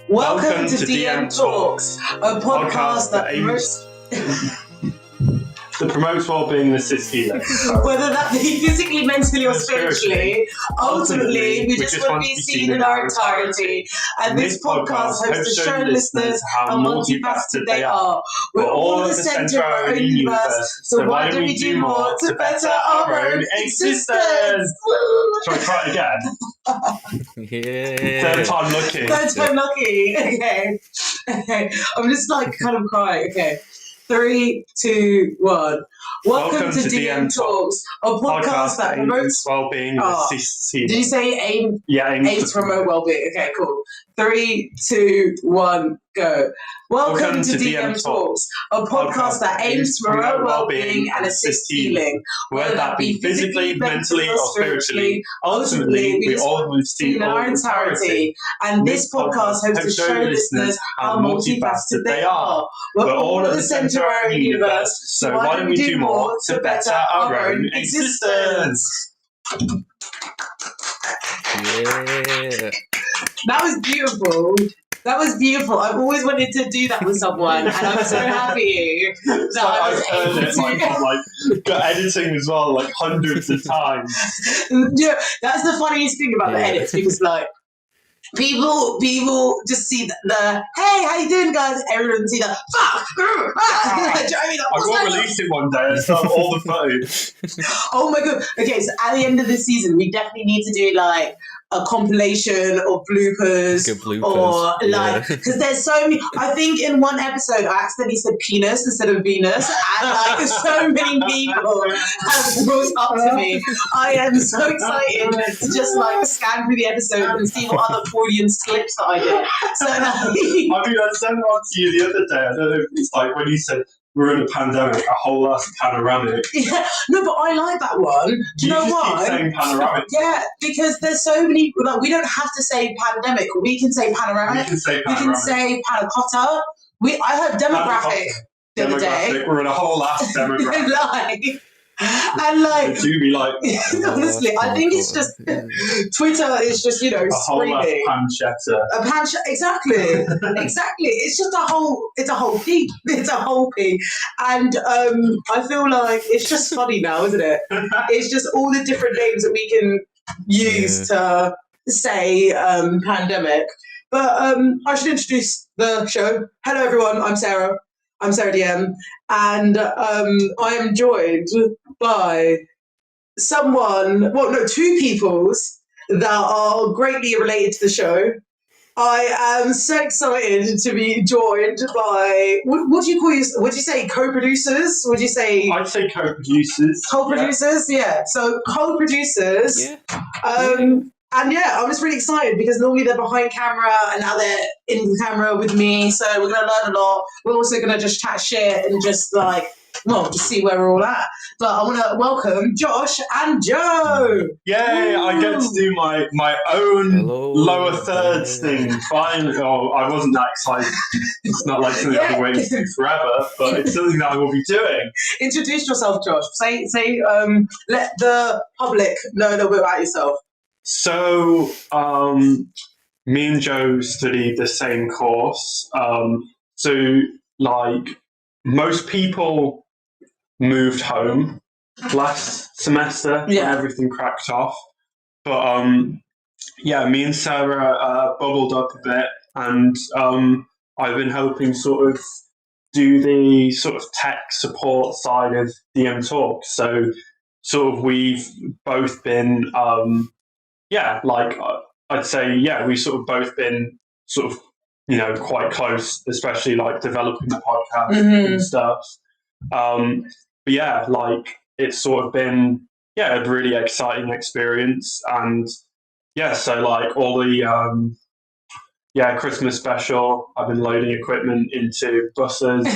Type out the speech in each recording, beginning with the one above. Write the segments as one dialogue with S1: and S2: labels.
S1: Welcome to DM Talks, a podcast that promotes
S2: well-being and assists healing.
S1: Whether that be physically, mentally, or spiritually, ultimately, we just want to be seen in our entirety. And this podcast hopes to show listeners how multifaceted they are. We're all at the centre of our own universe, so why don't we do more to better our own existence?
S2: Shall we try it again?
S3: Yeah.
S2: Third time lucky.
S1: Third time lucky. Okay. I'm just like kind of crying. Okay. 3, 2, 1. Welcome to DM Talks, a podcast that promotes
S2: well-being and assists healing.
S1: Did you say aim?
S2: Yeah,
S1: aims to promote well-being. Okay, cool. 3, 2, 1, go. Welcome to DM Talks, a podcast that aims to promote well-being and assist healing,
S2: whether that be physically, mentally, or spiritually. Ultimately, we all want to see
S1: in our entirety. And this podcast hopes to show listeners how multifaceted they are. We're all at the centre of our own universe, so why don't we do more to better our own existence?
S3: Yeah.
S1: That was beautiful. That was beautiful. I've always wanted to do that with someone, and I'm so happy that I was able to.
S2: Got editing as well, like hundreds of times.
S1: Yeah, that's the funniest thing about the edits, because like people just see the hey, how you doing, guys? Everyone see the fuck.
S2: I will release it one day and start all the footage.
S1: Oh my god. Okay, so at the end of this season, we definitely need to do like a compilation of bloopers, or like, because there's so many. I think in one episode I accidentally said penis instead of Venus, and like so many people have brought up to me. I am so excited to just like scan through the episode and see what other Freudian slips that I did. So like,
S2: I mean, I sent one to you the other day. I don't know if it's like when you said we're in a pandemic, a whole ass panoramic.
S1: Yeah, no, but I like that one. Do you know why?
S2: Keep saying panoramic.
S1: Yeah, because there's so many. Like, we don't have to say pandemic. We can say panoramic.
S2: We can say panoramic.
S1: We can say panna cotta. I heard demographic the other day.
S2: We're in a whole ass demographic.
S1: And like,
S2: do be like,
S1: honestly, I think it's just Twitter is just, you know,
S2: a
S1: screaming.
S2: A
S1: pancetta, exactly. It's just it's a whole thing. It's a whole thing. And I feel like it's just funny now, isn't it? It's just all the different names that we can use to say pandemic. But I should introduce the show. Hello, everyone. I'm Sarah. I'm Sarah DM, and I am joined by two peoples that are greatly related to the show. I am so excited to be joined by, what do you call you? Would you say co-producers? Would you say?
S2: I'd say co-producers.
S1: Co-producers, yeah. So co-producers.
S3: Yeah.
S1: And yeah, I'm just really excited because normally they're behind camera and now they're in the camera with me. So we're going to learn a lot. We're also going to just chat shit and just just see where we're all at. But I want to welcome Josh and Joe.
S2: Yay,
S1: Woo!
S2: I get to do my own lower thirds thing. Fine. Oh, I wasn't that excited. It's not like something I've been waiting to do forever, but it's something that I will be doing. Introduce
S1: yourself, Josh. Say, let the public know a little bit about yourself.
S2: So, me and Joe studied the same course. So, like, most people moved home last semester when everything cracked off. But, me and Sarah bubbled up a bit, and I've been helping sort of do the sort of tech support side of DM Talk. So, sort of we've both been... I'd say, we've sort of both been sort of, you know, quite close, especially like developing the podcast and stuff. But yeah, like it's sort of been, a really exciting experience. And so like all the, Christmas special, I've been loading equipment into buses.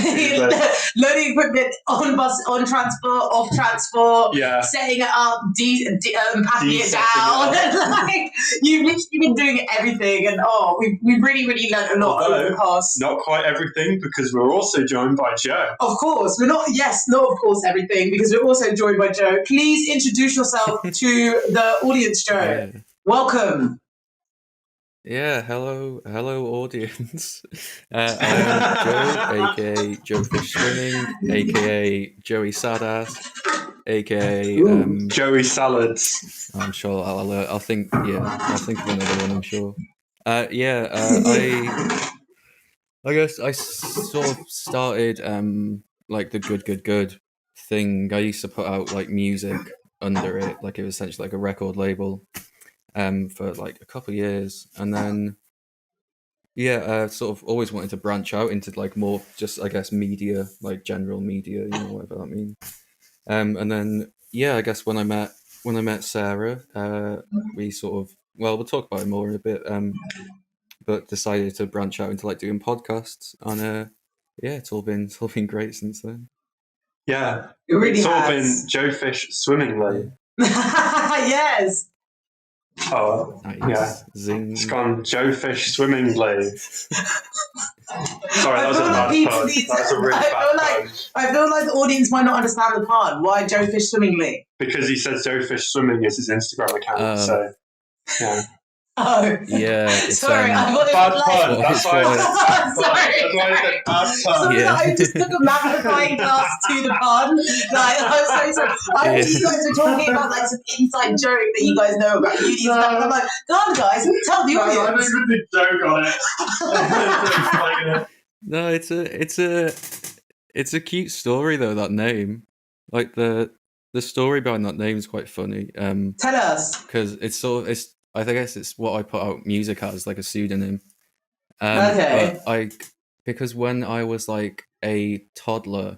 S1: Loading equipment on bus, on transport, off transport, setting it up, packing it down. Like, you've literally been doing everything, and we've really, really learned a lot over the past.
S2: Not quite everything, because we're also joined by Joe.
S1: Of course, not of course everything, because we're also joined by Joe. Please introduce yourself to the audience, Joe. Welcome.
S3: hello, audience. I am Joe, aka Joe Fish Swimming, aka Joey Sadass, aka
S1: Ooh.
S2: Joey Salads.
S3: I'm sure I'll think. Yeah, I'll think of another one. I'm sure. I guess I sort of started like the good thing. I used to put out like music under it, like it was essentially like a record label, for like a couple of years, and then sort of always wanted to branch out into like more just I guess media, like general media, whatever that means. And then I guess when I met Sarah, we sort of we'll talk about it more in a bit. But decided to branch out into like doing podcasts, and it's all been great since then.
S2: Yeah,
S1: It really
S2: it's all
S1: has.
S2: been Joe Fish swimmingly.
S1: Yes.
S2: Oh,
S3: Nice.
S2: yeah.
S3: Zing.
S2: It's gone Joe Fish swimmingly. Sorry, that was a bad pun. That was a really bad pun.
S1: I feel like the audience might not understand the pun. Why Joe Fish swimmingly?
S2: Because he says Joe Fish Swimming is his Instagram account, so yeah.
S1: Oh.
S3: Yeah, it's,
S1: sorry, I thought it
S2: Bad
S1: was
S2: pun.
S1: like...
S2: That's why I said bad pun.
S1: Sorry.
S2: That's why I said bad pun.
S1: Sorry,
S3: Yeah.
S1: I just took a magnifying glass to the pun. Like, I'm so sorry. I thought you guys were talking about like some inside joke that you guys know about uni stuff. I'm like, come on, guys, tell the audience.
S2: I don't even think joke on it.
S3: No, it's a cute story though. That name, like the story behind that name is quite funny.
S1: Tell us.
S3: Because I guess it's what I put out music as, like a pseudonym.
S1: Okay.
S3: But because when I was like a toddler,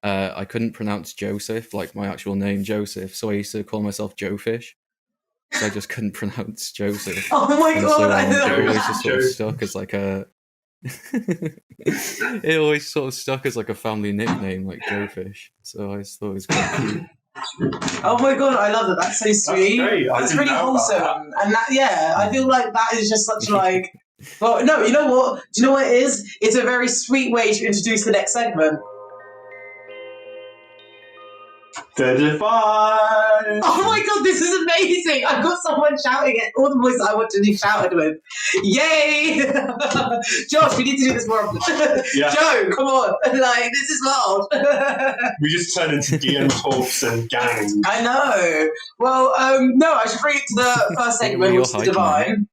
S3: I couldn't pronounce Joseph, like my actual name, Joseph. So I used to call myself Joe Fish. So I just couldn't pronounce Joseph.
S1: Oh my
S3: And
S1: god,
S3: so
S1: I
S3: it
S1: love
S3: always
S1: that.
S3: just sort of stuck as like a. It always sort of stuck as like a family nickname, like Joe Fish. So I just thought it was quite cute.
S1: Oh my god, I love that. That's so sweet.
S2: great. I
S1: That's
S2: didn't
S1: really
S2: know about
S1: wholesome. And that, yeah, I feel like that is just such like. Well, no, you know what? Do you know what it is? It's a very sweet way to introduce the next segment.
S2: The Divine.
S1: Oh my god, this is amazing! I've got someone shouting it. All the voices I want to be shouted with. Yay! Josh, we need to do this more often.
S2: Yeah.
S1: Joe, come on. Like, this is wild.
S2: We just turn into DM talks and gangs.
S1: I know. Well, no, I should bring it to the first segment, which is the Divine.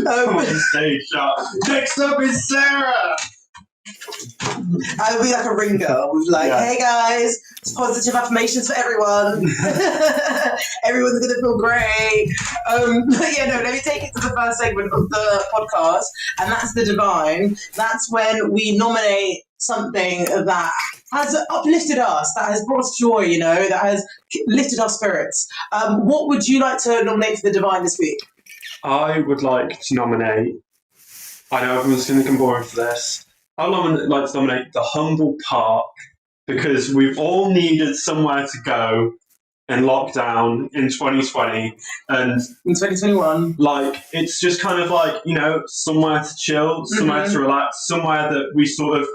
S2: Come on stage shot. Next up is Sarah.
S1: I'll be like a ringer with like, hey guys, it's positive affirmations for everyone. Everyone's gonna feel great. But yeah, no, let me take it to the first segment of the podcast, and that's the Divine. That's when we nominate something that has uplifted us, that has brought us joy, that has lifted our spirits. What would you like to nominate for the Divine this week?
S2: I would like to nominate, I know everyone's going to come boring for this, I would like to nominate the Humble Park, because we've all needed somewhere to go in lockdown in 2020, and
S1: in 2021,
S2: like it's just kind of like, somewhere to chill, somewhere to relax, somewhere that we sort of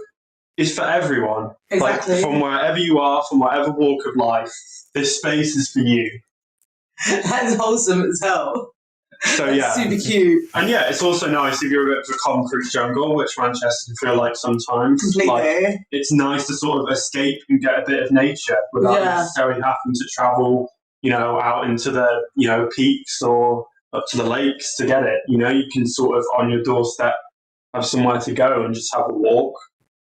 S2: is for everyone.
S1: Exactly.
S2: Like from wherever you are, from whatever walk of life, this space is for you.
S1: That is wholesome as hell.
S2: So
S1: that's super cute.
S2: And yeah, it's also nice if you're a bit of a concrete jungle, which Manchester can feel like sometimes.
S1: Completely.
S2: Like, it's nice to sort of escape and get a bit of nature without necessarily having to travel, out into the, peaks or up to the lakes to get it. You can sort of on your doorstep have somewhere to go and just have a walk,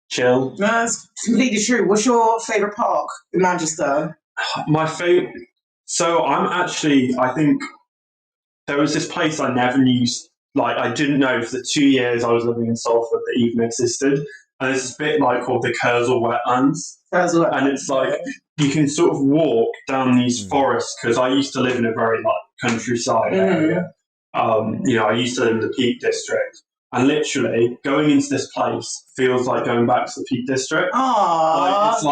S2: chill.
S1: No, that's completely true. What's your favourite park in Manchester?
S2: My favourite. So I think. There was this place I never knew, I didn't know for the 2 years I was living in Salford that even existed. And there's this bit called the Kersal Wetlands. And it's like, you can sort of walk down these forests, because I used to live in a very countryside area. I used to live in the Peak District. And literally, going into this place feels like going back to the Peak District.
S1: Aww.
S2: It's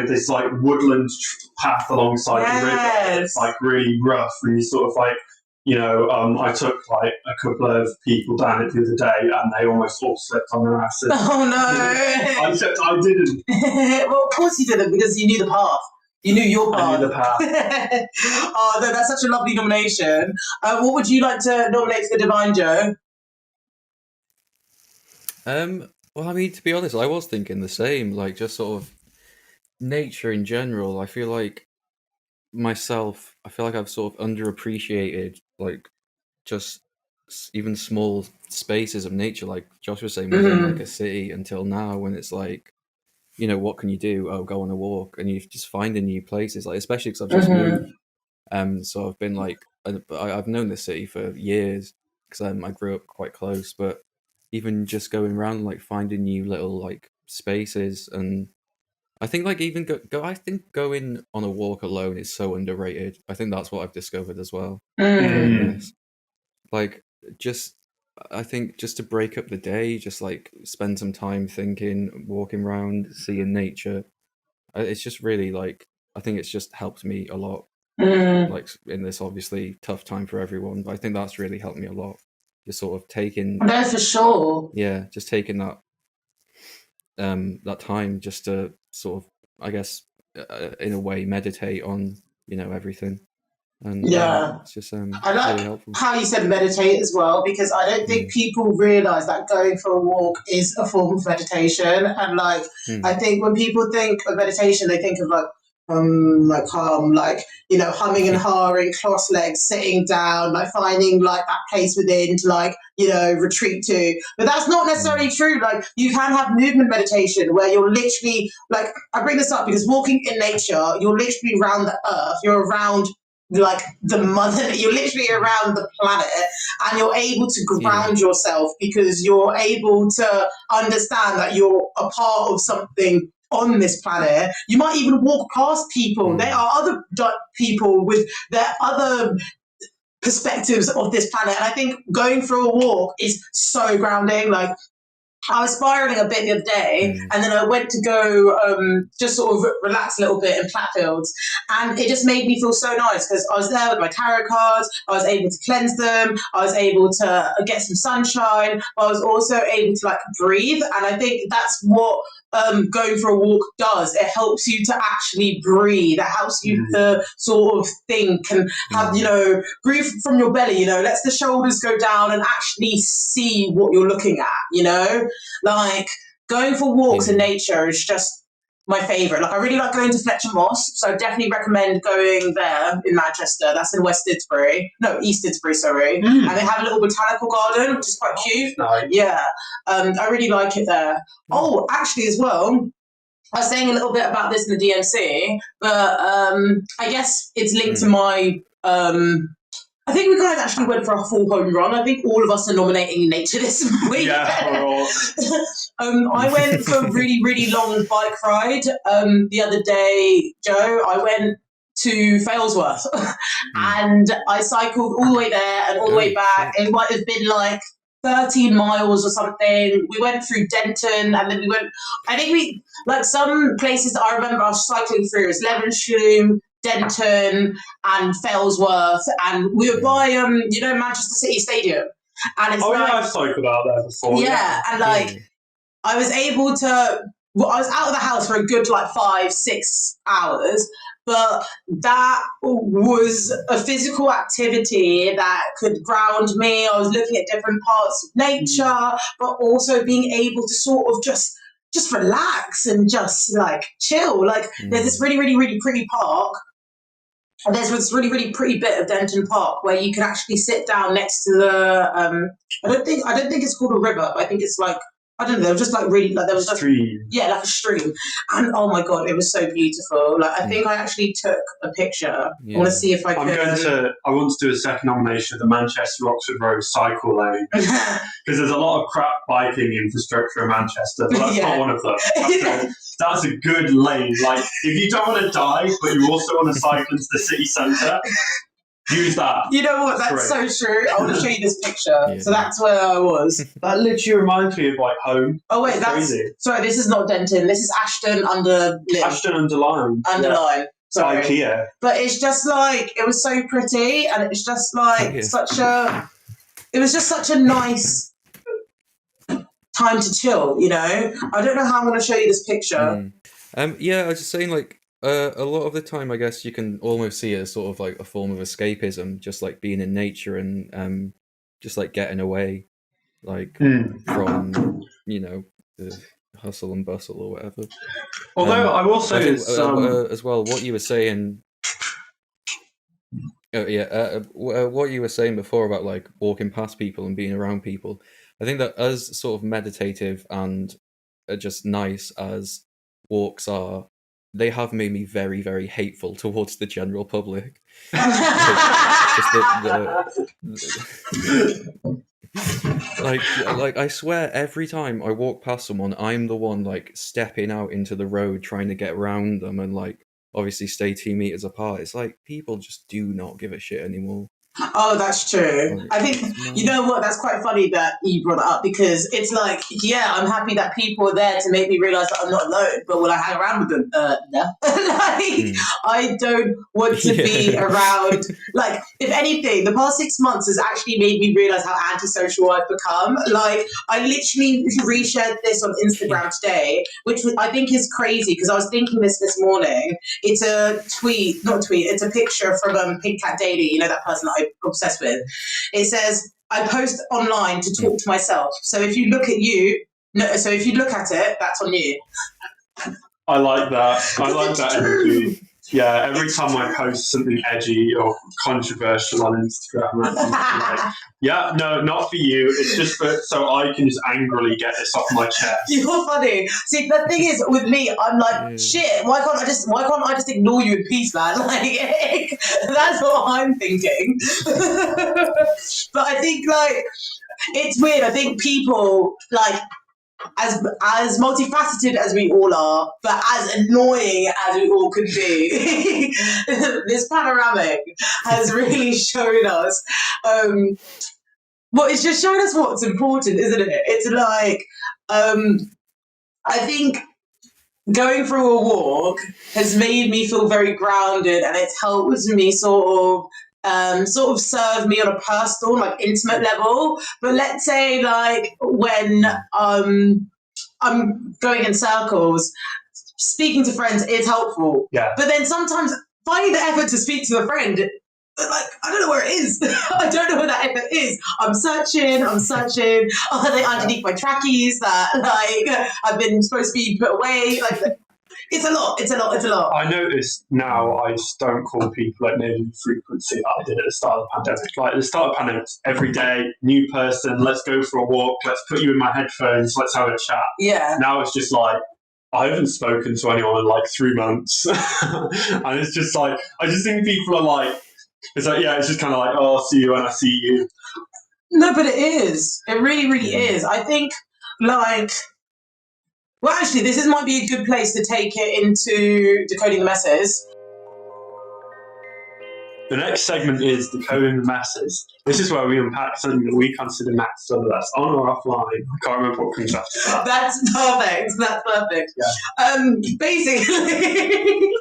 S2: this woodland path alongside the river. It's really rough, and you sort of I took a couple of people down it the other day, and they almost all slipped on their asses.
S1: Oh no!
S2: Except I didn't.
S1: Well, of course you didn't, because you knew the path. You knew your
S2: I
S1: part.
S2: knew the path.
S1: Oh, no, that's such a lovely nomination. What would you like to nominate for Divine, Joe?
S3: Well, I mean, to be honest, I was thinking the same. Like, just sort of nature in general. I feel like I feel like I've sort of underappreciated, like, just even small spaces of nature. Like Josh was saying, within like a city until now, when it's like, what can you do? Oh, go on a walk, and you just finding new places. Like, especially because I've just moved. So I've been like, I've known the city for years because I grew up quite close. But even just going around, like finding new little like spaces, and I think like even I think going on a walk alone is so underrated. I think that's what I've discovered as well. Yes, like just I think just to break up the day, just like spend some time thinking, walking around, seeing nature. It's just really like I think it's just helped me a lot like in this obviously tough time for everyone, but I think that's really helped me a lot. Just sort of taking,
S1: No, for sure.
S3: just taking that time just to sort of, I guess, in a way, meditate on everything, and
S1: Yeah.
S3: it's just
S1: I like
S3: really helpful.
S1: how you said meditate as well, because I don't think people realize that going for a walk is a form of meditation. And like, I think when people think of meditation, they think of like calm, like, humming and hawing, cross legs, sitting down, like finding like that place within to like, retreat to. But that's not necessarily true. Like, you can have movement meditation where you're literally like, I bring this up because walking in nature, you're literally around the earth, you're around like the mother, you're literally around the planet, and you're able to ground yourself because you're able to understand that you're a part of something on this planet. You might even walk past people. There are other people with their other perspectives of this planet, and I think going for a walk is so grounding. Like, I was spiraling a bit the other day, and then I went to go just sort of relax a little bit in Platfields, and it just made me feel so nice because I was there with my tarot cards, I was able to cleanse them, I was able to get some sunshine, I was also able to like breathe, and I think that's what going for a walk does. It helps you to actually breathe. It helps you to sort of think and have, breathe from your belly, lets the shoulders go down and actually see what you're looking at, like going for walks in nature is just my favorite. Like, I really like going to Fletcher Moss, so I definitely recommend going there in Manchester. That's in East Didsbury, sorry. And they have a little botanical garden, which is quite cute.
S2: Nice.
S1: Yeah, I really like it there. Oh, actually, as well, I was saying a little bit about this in the DMC, but I guess it's linked to my. I think we guys actually went for a full home run. I think all of us are nominating nature this week.
S2: Yeah,
S1: I went for a really, really long bike ride the other day, Joe. I went to Failsworth and I cycled all the way there and all the way back. It might have been like 13 miles or something. We went through Denton and then some places that I remember I was cycling through is Levenshulme, Denton and Failsworth, and we were by Manchester City Stadium, and it's
S2: I've cycled out there before.
S1: Yeah, and I was able to. Well, I was out of the house for a good 5-6 hours, but that was a physical activity that could ground me. I was looking at different parts of nature, but also being able to sort of just relax and just chill. There's this really, really, really pretty park. And there's this really, really pretty bit of Denton Park where you can actually sit down next to the. I don't think it's called a river, but I think it's I don't know. There was just really there was just
S2: stream.
S1: Yeah, like a stream, and oh my god, it was so beautiful. I think I actually took a picture. I want to see if I can.
S2: I want to do a second nomination of the Manchester Oxford Road cycle lane because there's a lot of crap biking infrastructure in Manchester, but that's not one of them. That's a good lane. If you don't want to die, but you also want to cycle into the city centre, use that.
S1: You know what? That's so true. I want to show you this picture. Yeah. So that's where I was.
S2: That literally reminds me of home.
S1: Oh wait, that's crazy. Sorry, this is not Denton. This is Ashton under Lyne.
S2: Yeah.
S1: Sorry.
S2: IKEA.
S1: But it's just it was so pretty, and it's just it was just such a nice time to chill. I don't know how I'm going to show you this picture.
S3: I was just saying A lot of the time, I guess you can almost see it as sort of like a form of escapism, just like being in nature and just like getting away, like from the hustle and bustle or whatever.
S2: Although I will
S3: I
S2: say
S3: think
S2: it's
S3: as well, what you were saying. What you were saying before about like walking past people and being around people, I think that as sort of meditative and just nice as walks are, they have made me very, very hateful towards the general public. Just like I swear every time I walk past someone, I'm the one like stepping out into the road trying to get around them and like obviously stay 2 meters apart. It's like people just do not give a shit anymore.
S1: Oh, that's true.
S3: Like,
S1: I think, you know what, that's quite funny that you brought it up because it's like, yeah, I'm happy that people are there to make me realise that I'm not alone, but will I hang around with them? No. I don't want to be around, like, if anything, the past 6 months has actually made me realise how antisocial I've become. Like, I literally reshared this on Instagram today, which I think is crazy because I was thinking this morning. It's a it's a picture from Pink Cat Daily, you know, that person that I'm obsessed with. It says, I post online to talk to myself. So if you look at it, that's on you.
S2: I like that. I like that energy. Yeah, every time I post something edgy or controversial on Instagram, I'm like, yeah, no, not for you. It's just so I can just angrily get this off my chest.
S1: You're funny. See, the thing is with me, I'm like, shit. Why can't I just ignore you in peace, man? Like, that's what I'm thinking. But I think like it's weird. I think people like. As multifaceted as we all are, but as annoying as we all could be, this panoramic has really shown us. It's just shown us what's important, isn't it? It's like I think going for a walk has made me feel very grounded, and it's helped me sort of serve me on a personal, like intimate level. But let's say like when I'm going in circles, speaking to friends is helpful.
S2: Yeah.
S1: But then sometimes finding the effort to speak to a friend, like, I don't know where it is. I don't know where that effort is. I'm searching. Are they underneath my trackies that like I've been supposed to be put away? Like, it's a lot.
S2: I notice now I just don't call people at nearly the frequency that I did at the start of the pandemic. Like at the start of the pandemic, every day, new person, let's go for a walk, let's put you in my headphones, let's have a chat.
S1: Yeah.
S2: Now it's just like, I haven't spoken to anyone in like 3 months. And it's just like, I just think people are like, it's like, yeah, it's just kind of like, oh, I'll see you when I see you.
S1: No, but it is. It really, really is. I think like... Well, actually, might be a good place to take it into decoding the masses.
S2: The next segment is decoding the masses. This is where we unpack something that we consider maths, whether that's on or offline. I can't remember what comes after that.
S1: That's perfect. Yeah. Basically,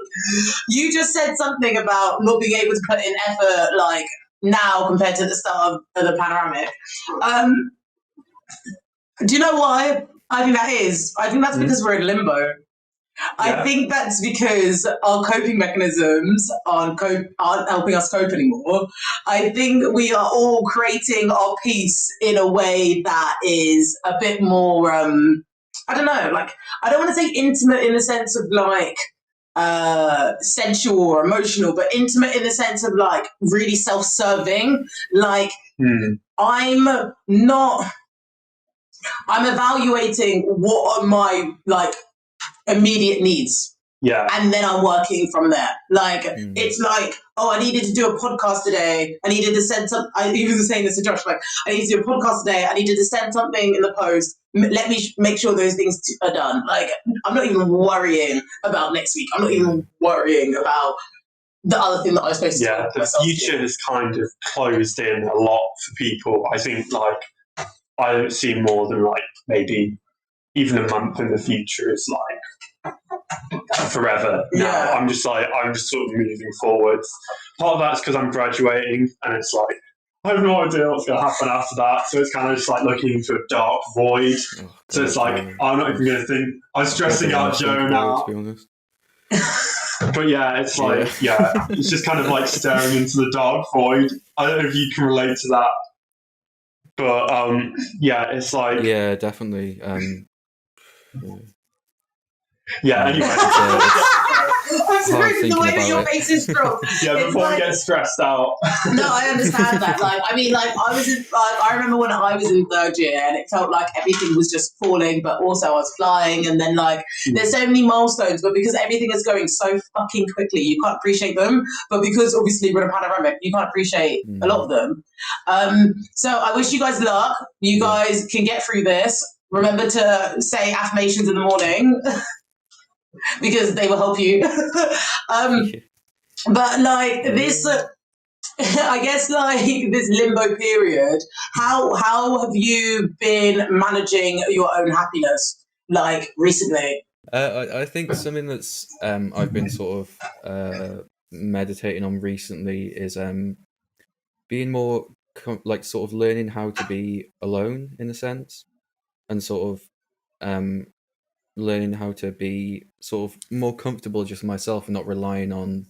S1: you just said something about not being able to put in effort like now compared to the start of the panoramic. Do you know why? I think that is. I think that's because we're in limbo. Yeah. I think that's because our coping mechanisms aren't helping us cope anymore. I think we are all creating our peace in a way that is a bit more, I don't know, like, I don't want to say intimate in the sense of like sensual or emotional, but intimate in the sense of like really self-serving. Like, I'm evaluating what are my like immediate needs.
S2: Yeah.
S1: And then I'm working from there. Like it's like, oh, I needed to do a podcast today. I needed to send I even was saying this to Josh, like I need to do a podcast today. I needed to send something in the post. Let me make sure those things are done. Like I'm not even worrying about next week. I'm not even worrying about the other thing that I was supposed to do.
S2: Yeah, the future has kind of closed in a lot for people. I think like I don't see more than like maybe even a month in the future is like forever now.
S1: Yeah.
S2: I'm just sort of moving forwards. Part of that's because I'm graduating and it's like I have no idea what's going to happen after that. So it's kind of just like looking into a dark void. So it's like I'm not even going to think. I'm stressing out Joe now.
S3: To be honest.
S2: But yeah, it's like, it's just kind of like staring into the dark void. I don't know if you can relate to that. But yeah, it's like...
S3: Yeah, definitely.
S2: Yeah, anyway.
S1: I'm sorry for the
S3: thinking
S1: way that
S3: about
S1: your
S3: it.
S1: face is strong.
S2: Yeah,
S1: It's
S2: before
S1: like-
S2: we get stressed out.
S1: No, I understand that. Like, I mean, like, I remember when I was in third year and it felt like everything was just falling, but also I was flying. And then, like, there's so many milestones, but because everything is going so fucking quickly, you can't appreciate them. But because obviously we're in a panoramic, you can't appreciate a lot of them. So I wish you guys luck. You guys can get through this. Remember to say affirmations in the morning. Because they will help you. But like this, I guess like this limbo period, how have you been managing your own happiness like recently?
S3: I think something that's I've been sort of meditating on recently is being more like sort of learning how to be alone in a sense, and sort of learning how to be sort of more comfortable just myself and not relying on,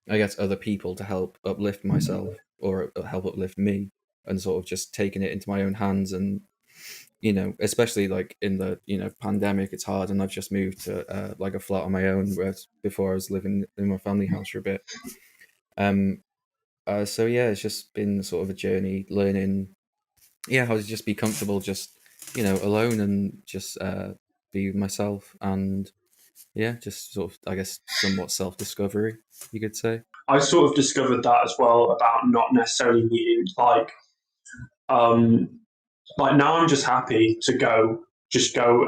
S3: I guess, other people to help uplift myself or help uplift me, and sort of just taking it into my own hands. And especially like in the pandemic, it's hard, and I've just moved to like a flat on my own, whereas before I was living in my family house for a bit. So yeah, it's just been sort of a journey learning how to just be comfortable just alone, and just be myself, and just sort of, I guess, somewhat self-discovery, you could say.
S2: I sort of discovered that as well, about not necessarily needing like now I'm just happy to go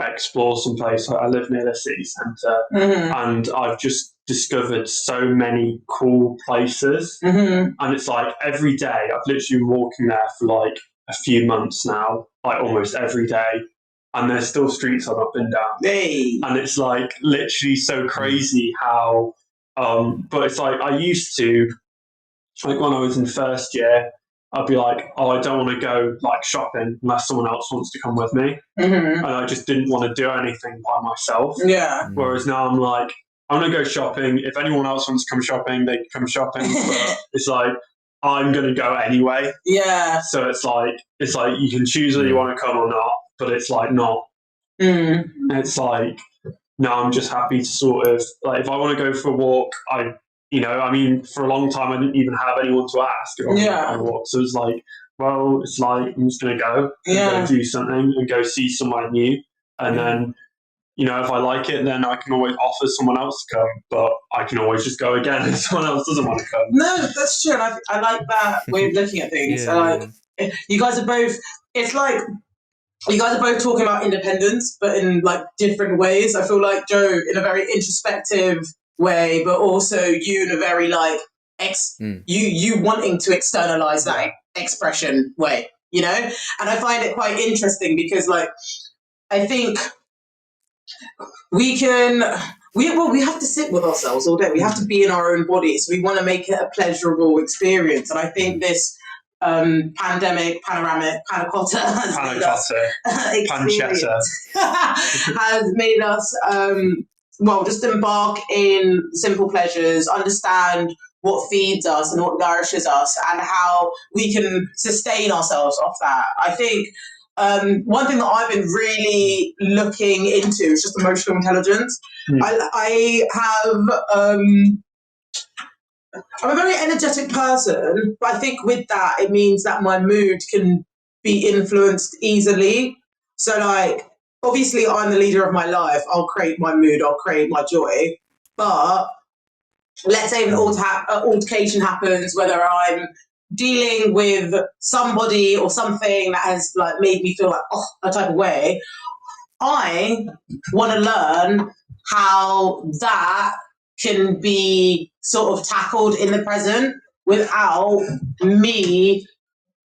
S2: explore some place. I live near the city centre, and I've just discovered so many cool places. And it's like every day I've literally been walking there for like a few months now, like almost every day, and there's still streets I've not been down.
S1: Hey.
S2: And it's like literally so crazy how but it's like I used to, like when I was in first year, I'd be like, oh, I don't want to go like shopping unless someone else wants to come with me. And I just didn't want to do anything by myself.
S1: Yeah.
S2: Whereas now I'm like, I'm going to go shopping. If anyone else wants to come shopping, they can come shopping. But it's like, I'm going to go anyway.
S1: Yeah.
S2: So it's like you can choose whether you want to come or not, but it's like not. It's like, no, I'm just happy to sort of, like, if I want to go for a walk, I mean, for a long time, I didn't even have anyone to ask if I wanted to go on a walk. So it's like, well, it's like, I'm just going to go and go do something and go see somewhere new. And then, if I like it, then I can always offer someone else to come, but I can always just go again if someone else doesn't want to come.
S1: No, that's true. And I like that way of looking at things. You guys are both, it's like, you guys are both talking about independence, but in like different ways. I feel like Joe in a very introspective way, but also you in a very like you wanting to externalize that expression way, And I find it quite interesting because like I think we have to sit with ourselves all day. We have to be in our own bodies. We want to make it a pleasurable experience, and I think this pandemic, panoramic, panna cotta has made us just embark in simple pleasures, understand what feeds us and what nourishes us, and how we can sustain ourselves off that. I think one thing that I've been really looking into is just emotional intelligence. I'm a very energetic person, but I think with that, it means that my mood can be influenced easily. So, like, obviously, I'm the leader of my life. I'll create my mood, I'll create my joy. But let's say an altercation happens, whether I'm dealing with somebody or something that has like made me feel like a type of way. I want to learn how that can be sort of tackled in the present without me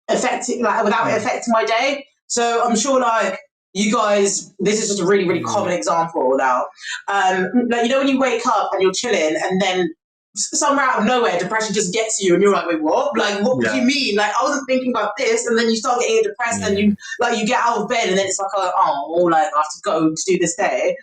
S1: without it affecting my day. So I'm sure like you guys, this is just a really, really common example now. Like, when you wake up and you're chilling and then somewhere out of nowhere, depression just gets you and you're like, wait, what? Like, what do you mean? Like, I wasn't thinking about this. And then you start getting depressed and you get out of bed and then it's like, I have to go to do this day.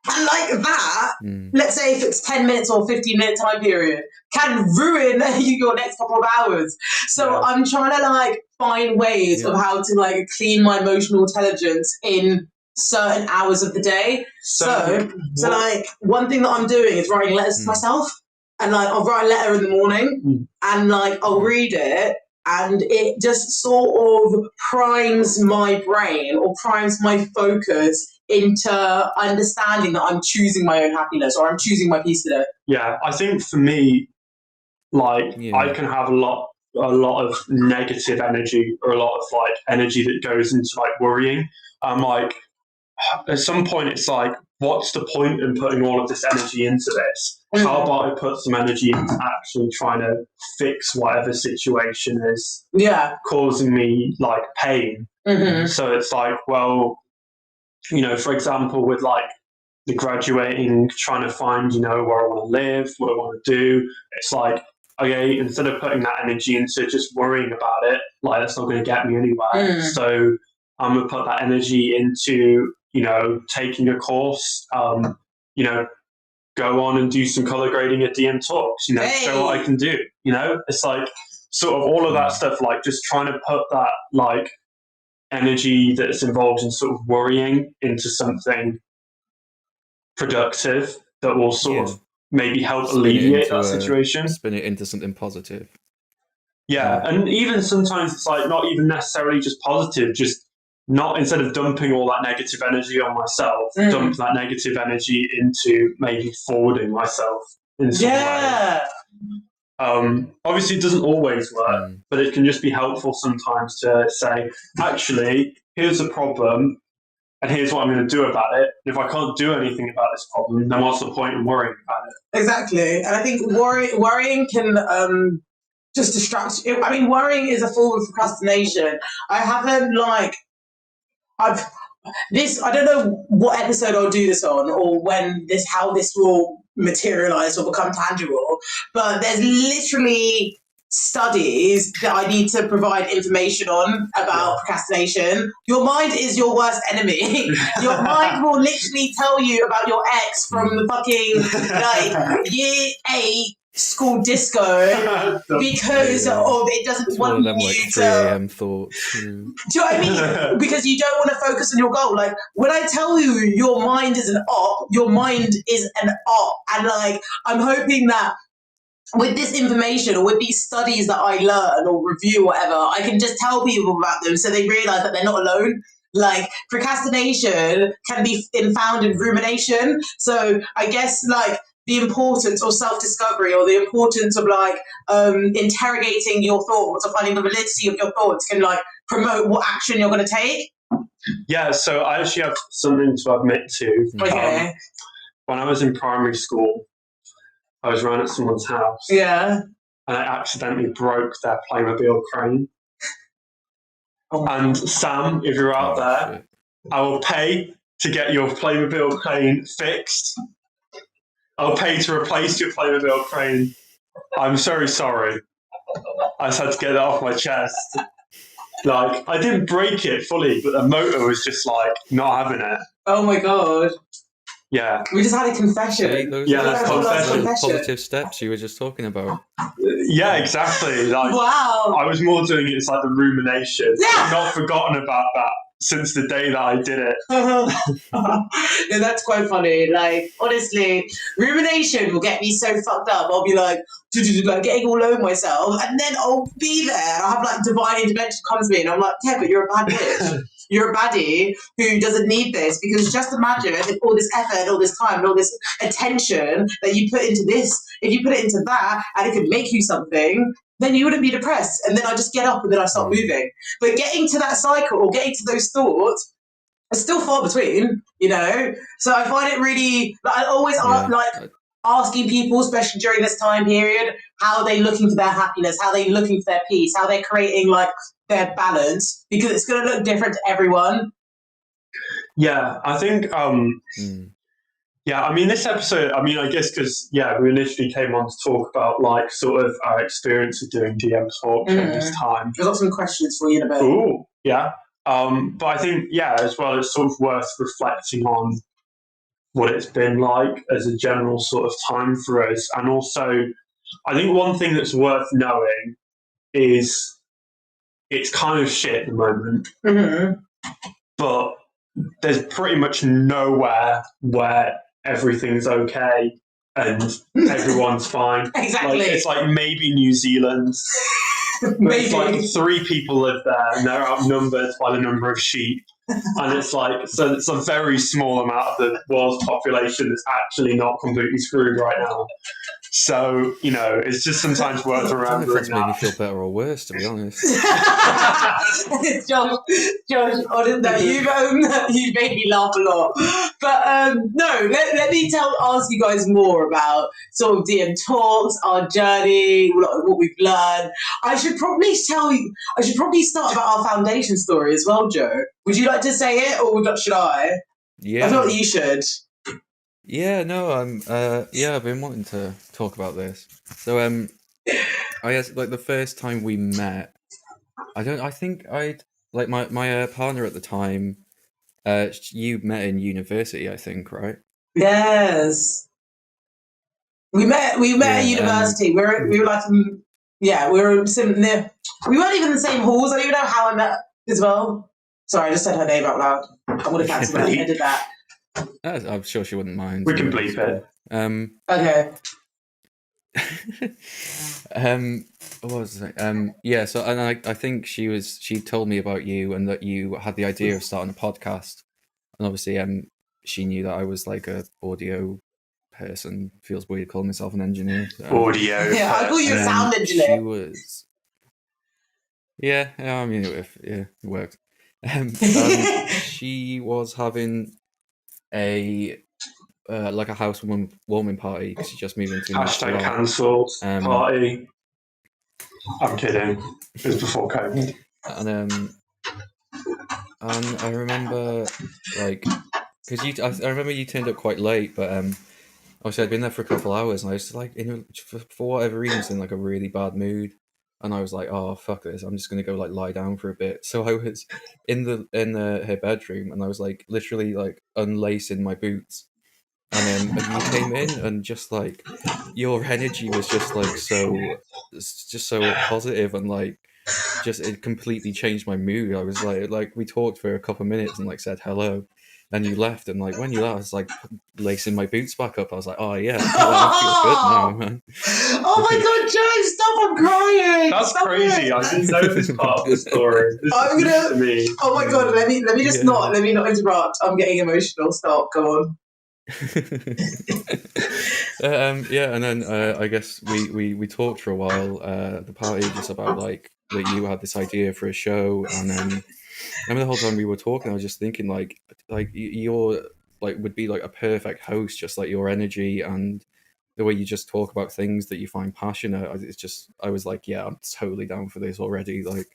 S1: And like that, let's say if it's 10 minutes or 15-minute time period, can ruin your next couple of hours. So I'm trying to like find ways of how to like clean my emotional intelligence in certain hours of the day. So like one thing that I'm doing is writing letters to myself. And like I'll write a letter in the morning and like I'll read it. And it just sort of primes my brain or primes my focus into understanding that I'm choosing my own happiness or I'm choosing my peace today.
S2: Yeah, I think for me, like I can have a lot of negative energy or a lot of like energy that goes into like worrying. Like at some point it's like, what's the point in putting all of this energy into this? How about I put some energy into actually trying to fix whatever situation is causing me like pain? So it's like, well, you know, for example, with like the graduating, trying to find, you know, where I want to live, what I want to do, it's like, okay, instead of putting that energy into just worrying about it, like that's not going to get me anywhere. So I'm going to put that energy into, you know, taking a course, you know, go on and do some color grading at DM Talks, you know, show what I can do, you know? It's like sort of all of that stuff, like just trying to put that like energy that's involved in sort of worrying into something productive that will sort of maybe help alleviate that situation.
S3: Spin it into something positive.
S2: Yeah, and even sometimes it's like not even necessarily just positive, just not, instead of dumping all that negative energy on myself, dump that negative energy into maybe forwarding myself in some way. Obviously, it doesn't always work, but it can just be helpful sometimes to say, actually, here's a problem, and here's what I'm going to do about it. And if I can't do anything about this problem, then what's the point in worrying about it?
S1: Exactly. And I think worrying can just distract you. I mean, worrying is a form of procrastination. I haven't like, I don't know what episode I'll do this on or how this will materialize or become tangible, but there's literally studies that I need to provide information on about procrastination. Your mind is your worst enemy. Your mind will literally tell you about your ex from the fucking like year 8 school disco because of it doesn't want
S3: them,
S1: you
S3: like, 3
S1: to
S3: a.m. thoughts.
S1: do you know what I mean? Because you don't want to focus on your goal. Like when I tell you your mind is an op, your mind is an op. And like I'm hoping that with this information or with these studies that I learn or review or whatever, I can just tell people about them so they realize that they're not alone. Like procrastination can be found in rumination. So I guess like the importance of self-discovery or the importance of like interrogating your thoughts or finding the validity of your thoughts can like promote what action you're going to take.
S2: Yeah, so I actually have something to admit to.
S1: Okay.
S2: When I was in primary school, I was around at someone's house.
S1: Yeah.
S2: And I accidentally broke their Playmobil crane. And Sam, if you're out there,
S3: shit.
S2: I will pay to get your Playmobil crane fixed. I'll pay to replace your Playmobil crane. I'm so sorry. I just had to get that off my chest. Like, I didn't break it fully, but the motor was just like not having it.
S1: Oh my god.
S2: Yeah.
S1: We just had a confession.
S3: See, those are the positive steps you were just talking about.
S2: Yeah, exactly. Like,
S1: wow.
S2: I was more doing it as like the rumination.
S1: Yeah.
S2: I've not forgotten about that since the day that I did it.
S1: Yeah, that's quite funny. Like, honestly, rumination will get me so fucked up. I'll be like getting all over myself, and then I'll be there. I'll have like divine intervention comes to me, and I'm like, yeah, but you're a bad bitch. You're a baddie who doesn't need this, because just imagine if all this effort, all this time, and all this attention that you put into this, if you put it into that, and it could make you something, then you wouldn't be depressed. And then I just get up and then I start moving. But getting to that cycle or getting to those thoughts is still far between, you know? So I find it really, like, I always asking people, especially during this time period, how are they looking for their happiness? How are they looking for their peace? How are they creating like their balance? Because it's going to look different to everyone.
S2: Yeah, I think, yeah, I mean, this episode, I mean, I guess because, we initially came on to talk about, like, sort of our experience of doing DM Talk during this time.
S1: I've got some questions for you in a bit.
S2: Ooh, yeah. But I think, as well, it's sort of worth reflecting on what it's been like as a general sort of time for us. And also, I think one thing that's worth knowing is it's kind of shit at the moment, but there's pretty much nowhere where everything's okay and everyone's fine.
S1: Exactly.
S2: Like, it's like maybe New Zealand.
S1: Maybe.
S2: It's like 3 people live there and they're outnumbered by the number of sheep. And it's like, so it's a very small amount of the world's population that's actually not completely screwed right now. So, you know, it's just sometimes worth
S3: I don't know if
S2: remembering
S3: that's made me
S2: that.
S3: feel better or worse, to be honest.
S1: Josh, you've made me laugh a lot. But no, let me ask you guys more about sort of DM talks, our journey, what we've learned. I should probably start about our foundation story as well, Joe. Would you like to say it, or should I?
S3: Yeah.
S1: I feel like you should.
S3: Yeah, no, I've been wanting to talk about this. So, I guess like the first time we met, I think I'd like my partner at the time. You met in university, I think, right?
S1: Yes, we met at university. We were like, we were near. We weren't even in the same halls. I don't even know how I met as well. Sorry, I just said her name out loud. I'm gonna cancel that. Edit that.
S3: I'm sure she wouldn't mind.
S2: We can bleep it.
S1: Okay.
S3: What was it? Yeah. So, and I think she told me about you and that you had the idea of starting a podcast, and obviously, she knew that I was like a audio person. Feels weird calling myself an engineer.
S2: Audio.
S1: Yeah, I call you a sound engineer.
S3: She was. Yeah, I mean, it worked. She was having a like a housewarming party because she just moved into a new flat.
S2: #cancelled party. I'm kidding. It was before COVID.
S3: And I remember like because I remember you turned up quite late, but obviously I'd been there for a couple hours and I was like for whatever reason I was in like a really bad mood. And I was like, "Oh fuck this! I'm just gonna go like lie down for a bit." So I was in her bedroom, and I was like literally like unlacing my boots, and then you came in, and just like your energy was just like so positive, and like just it completely changed my mood. I was like we talked for a couple of minutes and like said hello, and you left, and like when you left, I was like lacing my boots back up. I was like, "Oh yeah, I feel good now, man."
S1: Oh my god, Joe, stop! I'm crying.
S2: That's
S1: Stop
S2: crazy.
S1: it.
S2: I didn't know this part of the story. This
S1: I'm
S2: is
S1: gonna.
S2: news to me.
S1: Oh my god, let me just not interrupt. I'm getting emotional. Stop. Come on.
S3: Yeah, and then I guess we talked for a while at the party just about like that you had this idea for a show, and then I remember the whole time we were talking, I was just thinking like you're like would be like a perfect host, just like your energy and the way you just talk about things that you find passionate. It's just I was like, yeah, I'm totally down for this already. Like,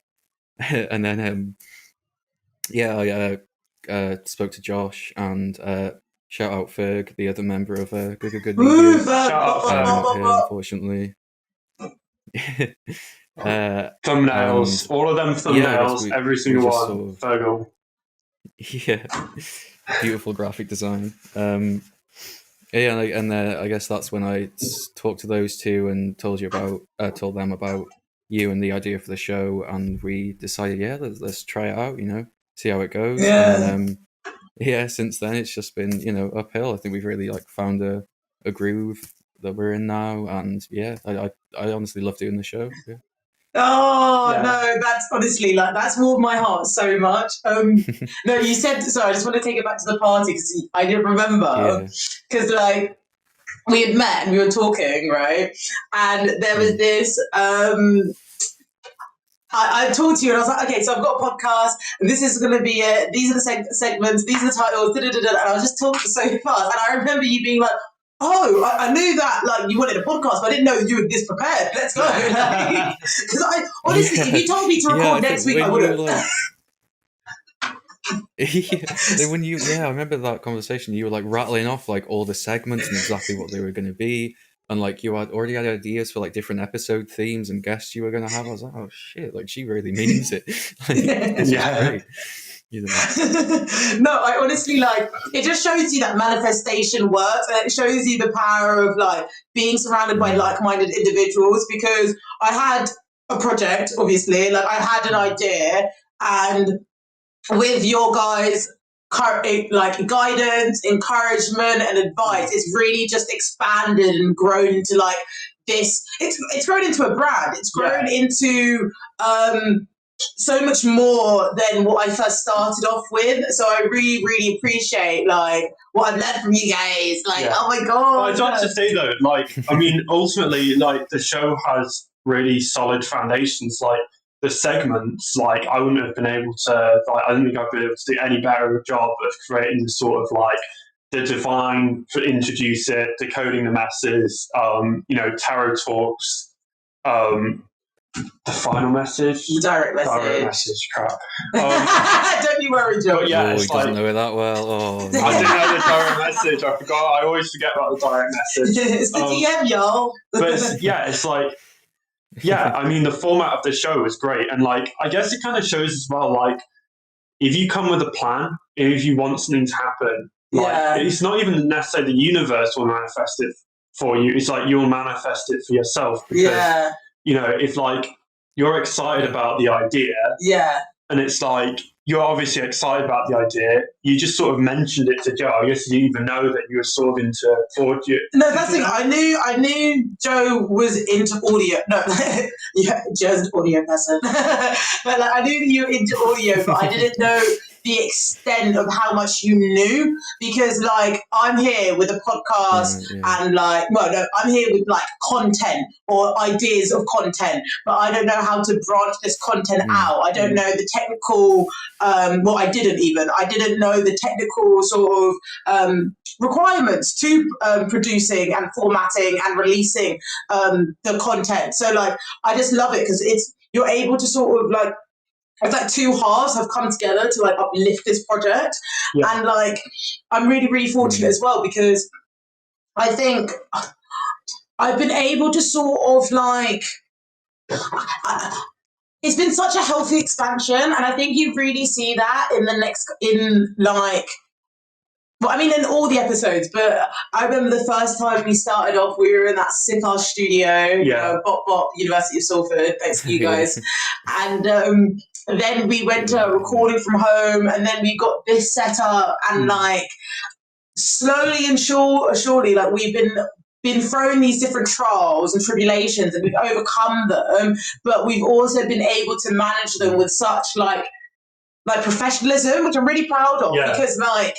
S3: and then I spoke to Josh and shout out Ferg, the other member of Good
S1: Woo,
S3: Media.
S1: Ferg.
S2: Shout out
S3: Not here, unfortunately.
S2: Thumbnails. All of them thumbnails. Every single one.
S3: Sort of,
S2: Fergal.
S3: Yeah. Beautiful graphic design. Yeah, and I guess that's when I talked to those two and told them about you and the idea for the show, and we decided, yeah, let's try it out, see how it goes.
S1: Yeah.
S3: And since then it's just been, uphill. I think we've really like found a groove that we're in now, and yeah, I honestly love doing the show. Yeah.
S1: Oh no, that's honestly like that's warmed my heart so much. No, you said sorry. I just want to take it back to the party because I didn't remember because like we had met and we were talking, right? And there was this. I talked to you and I was like, okay, so I've got a podcast and this is going to be it. These are the segments. These are the titles. And I was just talking so fast, and I remember you being like, "Oh, I knew that like you wanted a podcast, but I didn't know you were this prepared. Let's go." Because I honestly, if you told me to record next week, I would have.
S3: I remember that conversation. You were like rattling off like all the segments and exactly what they were going to be, and like you had already had ideas for like different episode themes and guests you were going to have. I was like, "Oh shit!" Like she really means it. Like, this is great. Either way.
S1: No, I honestly like it. Just shows you that manifestation works, and it shows you the power of like being surrounded by like-minded individuals. Because I had a project, obviously, like I had an idea, and with your guys' like guidance, encouragement, and advice, it's really just expanded and grown into like this. It's grown into a brand. It's grown into so much more than what I first started off with. So I really, really appreciate like what I've learned from you guys. Like, oh my god!
S2: I'd like to say though, like, I mean, ultimately, like the show has really solid foundations. Like the segments, like I wouldn't have been able to. Like, I don't think I've been able to do any better of a job of creating the sort of like the divine to introduce it, decoding the masses. Tarot talks. The final message,
S1: direct
S2: direct
S1: message.
S2: message, crap.
S1: Don't be worried, Joe.
S2: But yeah,
S3: he
S2: it's
S3: doesn't
S2: like
S3: know it that well. Oh,
S2: I didn't know the direct message. I forgot. I always forget about the direct message.
S1: It's the DM, y'all.
S2: But it's like, yeah, I mean, the format of the show is great. And like, I guess it kind of shows as well, like, if you come with a plan, if you want something to happen, like, it's not even necessarily the universe will manifest it for you. It's like you'll manifest it for yourself. Because, if like you're excited about the idea, and it's like, you're obviously excited about the idea. You just sort of mentioned it to Joe. I guess you didn't even know that you were sort of into audio.
S1: No, that's the thing. I knew Joe was into audio. No, yeah, Joe's an audio person. But like, I knew that you were into audio, but I didn't know the extent of how much you knew. Because like, I'm here with a podcast and like, well, no, I'm here with like content or ideas of content, but I don't know how to branch this content out. I don't know the technical. I didn't know the technical sort of requirements to producing and formatting and releasing the content. So like, I just love it because you're able to sort of like, it's like two halves have come together to like uplift this project. And like, I'm really, really fortunate as well, because I think I've been able to sort of like, it's been such a healthy expansion, and I think you really see that in all the episodes, but I remember the first time we started off, we were in that sick ass studio, Bop, University of Salford, thanks to you guys. And then we went to recording from home, and then we got this set up, and like slowly and surely, like we've been thrown these different trials and tribulations, and we've overcome them, but we've also been able to manage them with such like professionalism, which I'm really proud of, because like,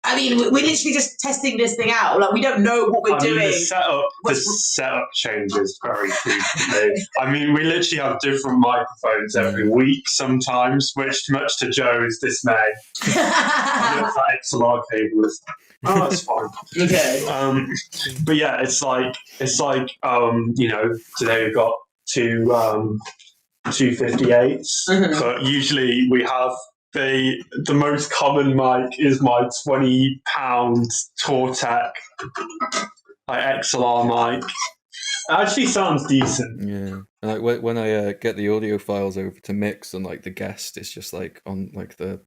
S1: I mean, we're literally just testing this thing out. Like, we don't know what we're doing.
S2: The setup changes very frequently. I mean, we literally have different microphones every week sometimes, which, much to Joe's dismay, I know that XLR cable is. Oh, that's fine.
S1: Okay.
S2: But yeah, it's like today we've got two 258s, but usually we have. The most common mic is my £20 Tortec XLR mic. It actually sounds decent.
S3: Yeah, and like when I get the audio files over to mix, and like the guest is just like on like the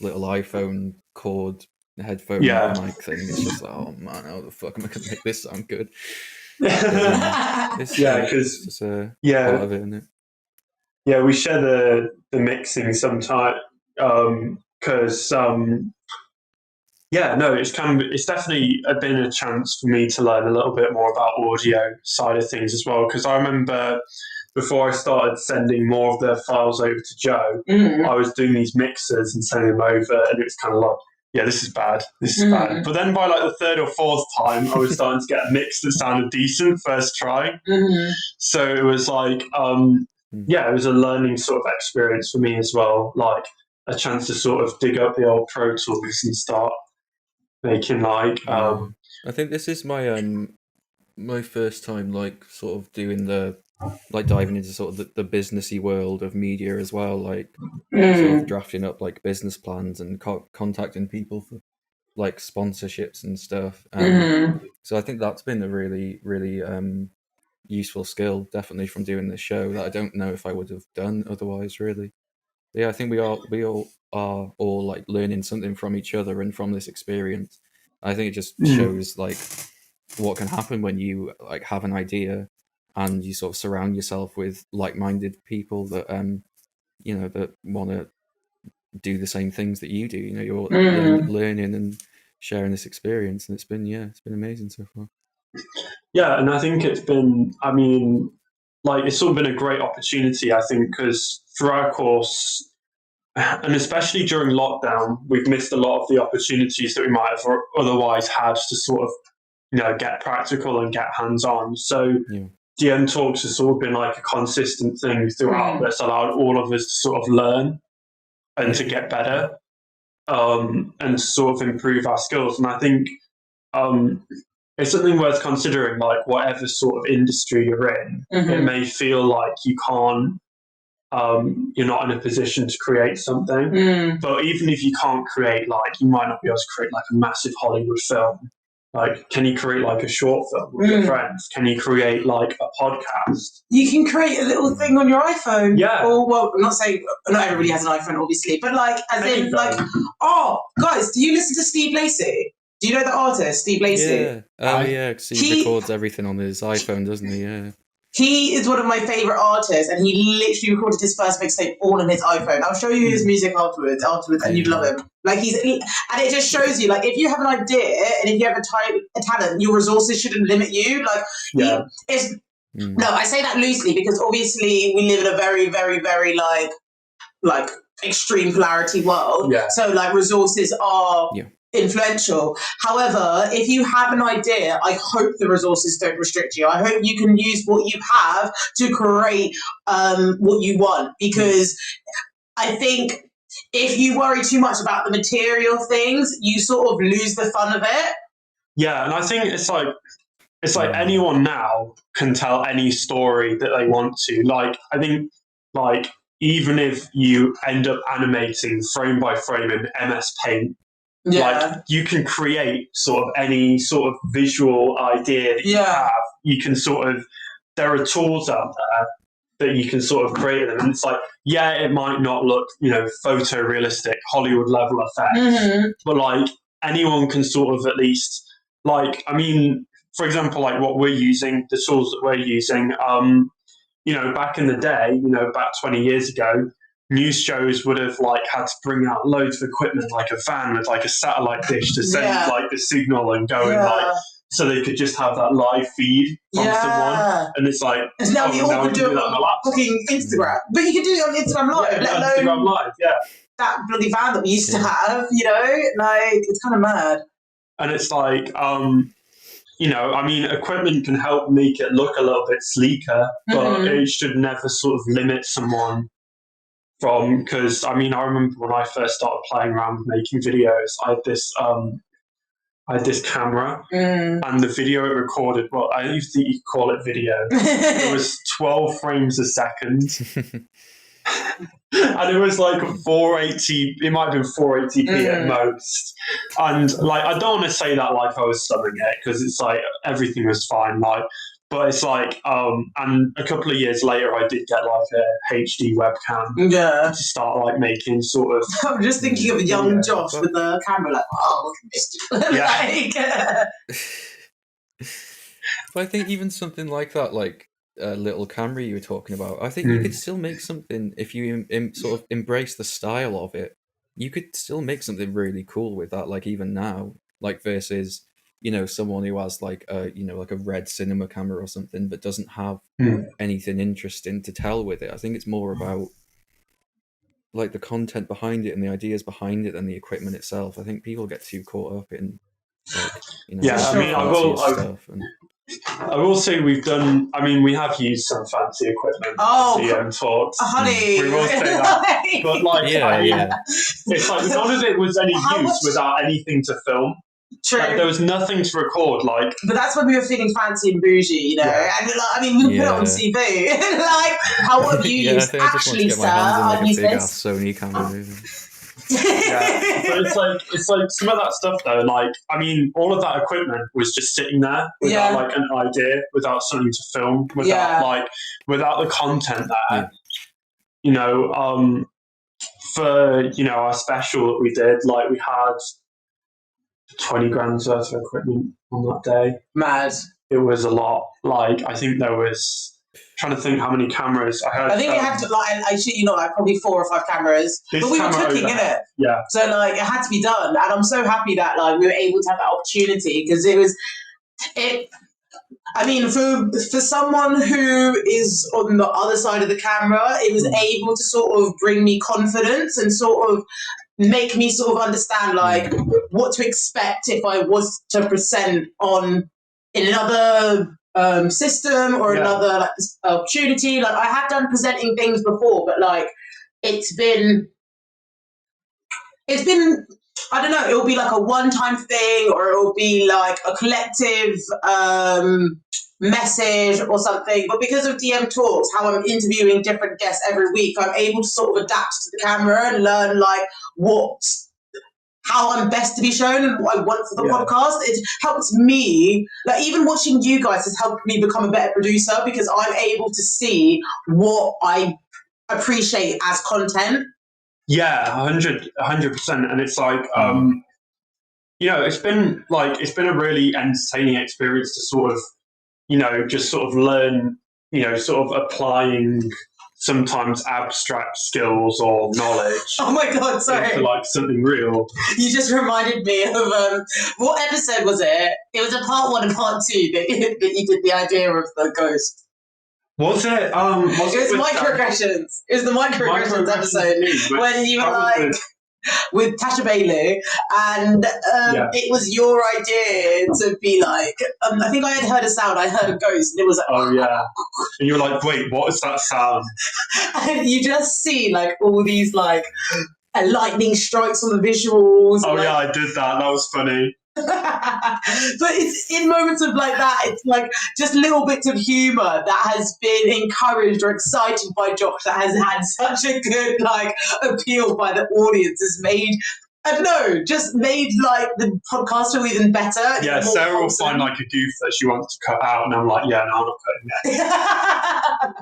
S3: little iPhone cord headphone mic thing. It's just like, oh man, how the fuck am I gonna make this sound good? It's just part of it, isn't it?
S2: Yeah, we share the mixing sometimes. Because it's definitely been a chance for me to learn a little bit more about audio side of things as well. Because I remember before I started sending more of the files over to Joe, I was doing these mixers and sending them over, and it was kind of like, this is bad. But then by like the third or fourth time, I was starting to get a mix that sounded decent first try. So it was like, it was a learning sort of experience for me as well. Like, a chance to sort of dig up the old Pro Tools and start making like.
S3: I think this is my my first time like sort of doing diving into sort of the businessy world of media as well, like sort of drafting up like business plans and contacting people for like sponsorships and stuff. So I think that's been a really, really useful skill, definitely, from doing this show, that I don't know if I would have done otherwise, really. Yeah, I think we all are all like learning something from each other and from this experience. I think it just shows like what can happen when you like have an idea and you sort of surround yourself with like-minded people that that want to do the same things that you do. You're learning and sharing this experience, and it's been amazing so far.
S2: Yeah, and I think it's been, I mean, like it's sort of been a great opportunity, I think, because through our course, and especially during lockdown, we've missed a lot of the opportunities that we might have otherwise had to sort of, get practical and get hands-on. So DM Talks has sort of been like a consistent thing throughout that's allowed all of us to sort of learn and to get better and sort of improve our skills. And I think it's something worth considering, like whatever sort of industry you're in, it may feel like you can't, you're not in a position to create something. But even if you can't create, like, you might not be able to create like a massive Hollywood film. Like, can you create like a short film with your friends? Can you create like a podcast?
S1: You can create a little thing on your iPhone.
S2: Yeah.
S1: Or, well, I'm not saying not everybody has an iPhone, obviously, but like, as in, like, oh, guys, do you listen to Steve Lacy? Do you know the artist, Steve Lacy?
S3: Yeah. Oh, yeah, because he records everything on his iPhone, doesn't he? Yeah.
S1: He is one of my favourite artists, and he literally recorded his first mixtape all on his iPhone. I'll show you his music afterwards, and you'd love him. Like, and it just shows you, like, if you have an idea and if you have a talent, your resources shouldn't limit you. Like, no, I say that loosely because obviously we live in a very, very, very like extreme polarity world. Yeah. So like resources are influential. However, if you have an idea, I hope the resources don't restrict you. I hope you can use what you have to create what you want, because I think if you worry too much about the material things, you sort of lose the fun of it.
S2: Yeah, and I think it's like anyone now can tell any story that they want to. Like, I think, like, even if you end up animating frame by frame in MS Paint, like, you can create sort of any sort of visual idea that you have. You can sort of, there are tools out there that you can sort of create them. And it's like, it might not look, photorealistic, Hollywood level effect, but like anyone can sort of at least, like, I mean, for example, like what we're using, the tools that we're using, back in the day, back 20 years ago, news shows would have like had to bring out loads of equipment, like a van with like a satellite dish to send like the signal and go in, like, so they could just have that live feed from someone. And it's like,
S1: now we all do it on fucking Instagram, but you can do it on Instagram Live.
S2: Instagram Live,
S1: that bloody van that we used to have, like, it's kind of mad.
S2: And it's like, I mean, equipment can help make it look a little bit sleeker, but it should never sort of limit someone from, because, I mean, I remember when I first started playing around with making videos, I had this camera, and the video it recorded, well, I used to call it video. It was 12 frames a second. And it was like 480, it might have been 480p at most. And like, I don't want to say that like I was subbing it, because it's like everything was fine. Like, but it's like, and a couple of years later, I did get like a HD webcam to start like making sort of.
S1: I'm just thinking of young Josh with the camera, like, oh, look at this.
S3: But I think even something like that, like a little camera you were talking about, I think you could still make something if you sort of embrace the style of it. You could still make something really cool with that, like even now, like versus someone who has like a like a red cinema camera or something, but doesn't have anything interesting to tell with it. I think it's more about like the content behind it and the ideas behind it than the equipment itself. I think people get too caught up in like
S2: I mean, I will say we have used some fancy equipment for DM Talks.
S1: Honey.
S2: We will say that. But like, it's like none of it was any use without anything to film.
S1: True.
S2: Like, there was nothing to record, like.
S1: But that's when we were feeling fancy and bougie, and like, I mean, we put it on CV. Like, how would you use?
S3: I
S1: Actually,
S3: sir, I
S1: use
S3: big
S1: this.
S3: Sony camera.
S2: But it's like some of that stuff though, like, I mean, all of that equipment was just sitting there without like an idea, without something to film, without the content there. for our special that we did, like we had 20 grand's worth of equipment on that day.
S1: Mad.
S2: It was a lot. Like I think there was. Trying to think how many cameras I heard.
S1: I think we had to, like, I shit you not, like probably 4 or 5 cameras. But we were cooking, innit?
S2: Yeah.
S1: So like it had to be done, and I'm so happy that like we were able to have that opportunity, because I mean, for someone who is on the other side of the camera, it was able to sort of bring me confidence and sort of make me sort of understand like what to expect if I was to present on another system or another like opportunity. Like I have done presenting things before, but like it's been I don't know, it'll be like a one-time thing, or it'll be like a collective message or something. But because of DM Talks, how I'm interviewing different guests every week, I'm able to sort of adapt to the camera and learn like how I'm best to be shown and what I want for the podcast. It helps me, like even watching you guys has helped me become a better producer, because I'm able to see what I appreciate as content.
S2: Yeah, 100%. And it's like, it's been a really entertaining experience to sort of, just sort of learn, sort of applying sometimes abstract skills or knowledge.
S1: Oh my God, sorry.
S2: Into like something real.
S1: You just reminded me of, what episode was it? It was a part 1 and part 2 that you did the idea of the ghost.
S2: Was it?
S1: It was microaggressions. It was the microaggressions episode when you were like with Tasha Bailey, and it was your idea to be like, I think I had heard a sound. I heard a ghost, and it was like,
S2: oh yeah, and you were like, wait, what is that sound?
S1: And you just see like all these like lightning strikes on the visuals.
S2: Oh
S1: like,
S2: yeah, I did that. That was funny.
S1: But it's in moments of like that, it's like just little bits of humour that has been encouraged or excited by Josh, that has had such a good like appeal by the audience, has made, I don't know, just made like the podcast feel even better.
S2: Yeah, Sarah will find like a goof that she wants to cut out, and I'm like, yeah, no, I'm not cutting that.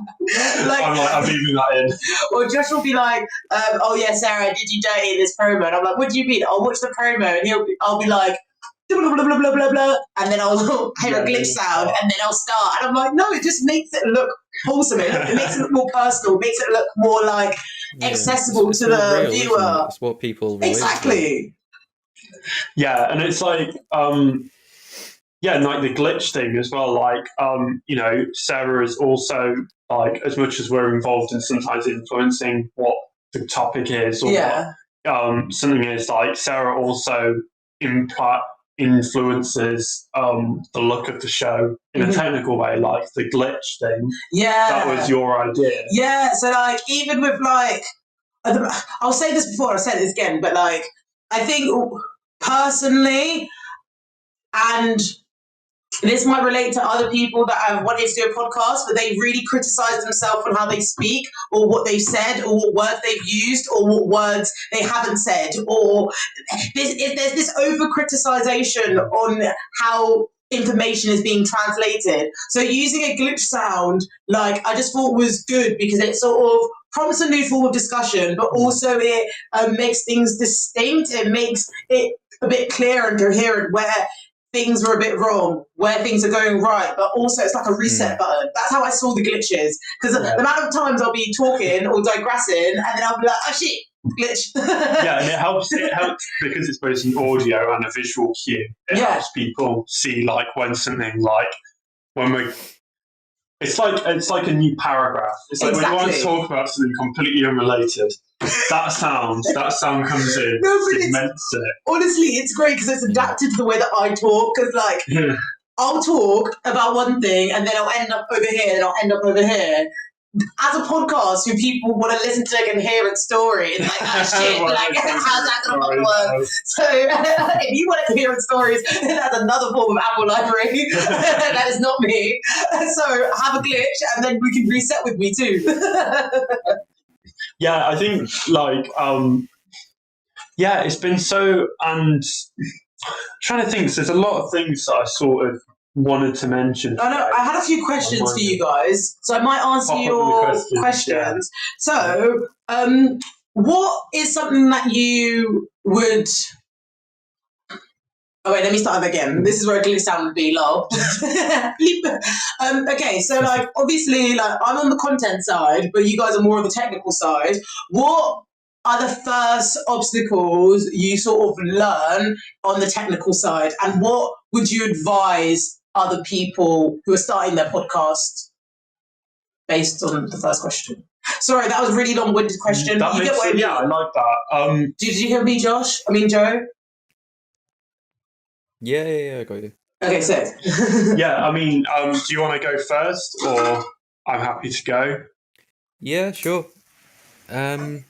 S2: I'm leaving that in.
S1: Or Josh will be like, oh yeah, Sarah, did you dirty in this promo? And I'm like, what do you mean? I'll watch the promo, and I'll be like, blah, blah, blah, blah, blah, blah, and then I'll hear a glitch sound, and then I'll start, and I'm like, no, it just makes it look wholesome. It makes it look more personal, makes it look more like accessible to the viewer.
S3: It's what people relate
S1: exactly.
S3: To.
S2: Yeah, and it's like, and like the glitch thing as well. Like, Sarah is also like, as much as we're involved in sometimes influencing what the topic is, or what something is, like Sarah also influences the look of the show in a technical way, like the glitch thing.
S1: Yeah,
S2: that was your idea.
S1: Yeah, so like even with like, I'll say this before, I'll say this again, but like I think personally, and this might relate to other people that have wanted to do a podcast, but they really criticize themselves on how they speak, or what they've said, or what words they've used, or what words they haven't said, or there's this over-criticization on how information is being translated. So using a glitch sound, like, I just thought was good, because it sort of prompts a new form of discussion, but also it makes things distinct. It makes it a bit clear and coherent where things were a bit wrong, where things are going right, but also it's like a reset button. That's how I saw the glitches. Because the amount of times I'll be talking or digressing, and then I'll be like, oh shit, glitch.
S2: Yeah, and it helps because it's both an audio and a visual cue. It helps people see like when something like when we. It's like a new paragraph. It's like when you want to talk about something completely unrelated, that sound comes in.
S1: No, but
S2: it's meant to.
S1: Honestly, it's great because it's adapted to the way that I talk. Because like, I'll talk about one thing and then I'll end up over here and I'll end up over here. As a podcast who people want to listen to a coherent story, it's like, oh shit, like, how's that going to work? So if you want coherent stories, that's another form of Apple Library. That is not me. So have a glitch and then we can reset with me too.
S2: Yeah, I think like, it's been so, and I'm trying to think, so there's a lot of things that I sort of wanted to mention.
S1: I know, I had a few questions for you guys, so I might answer your questions. So, what is something that you would... Oh wait, let me start again. This is where it clearly sounded be low. Okay, so like obviously like I'm on the content side, but you guys are more on the technical side. What are the first obstacles you sort of learn on the technical side, and what would you advise other people who are starting their podcast based on the first question? Sorry, that was a really long-winded question.
S2: That
S1: You
S2: makes
S1: get what I
S2: sense.
S1: mean?
S2: Yeah, I like that.
S1: Did you hear me, Josh? I mean, Joe?
S3: Yeah, I got you.
S1: Okay, so.
S2: Yeah, I mean, do you want to go first, or I'm happy to go?
S3: Yeah, sure. I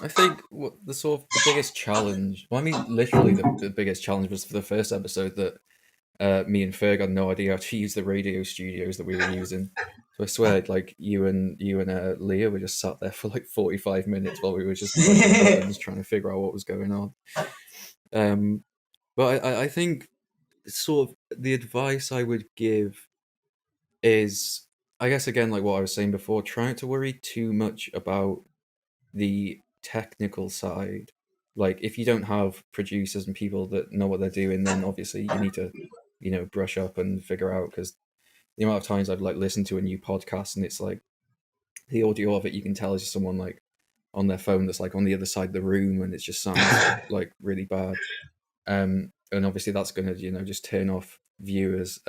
S3: think what the biggest challenge. Well, I mean, literally the biggest challenge was for the first episode that me and Ferg had no idea how to use the radio studios that we were using. So I swear, like you and Leah were just sat there for like 45 minutes while we were just pushing buttons trying to figure out what was going on. But I think sort of the advice I would give is, I guess again, like what I was saying before, try not to worry too much about the technical side. Like if you don't have producers and people that know what they're doing, then obviously you need to, brush up and figure out, because the amount of times I've like listened to a new podcast and it's like the audio of it, you can tell is just someone like on their phone that's like on the other side of the room, and it just sounds like really bad. And obviously that's going to, just turn off viewers.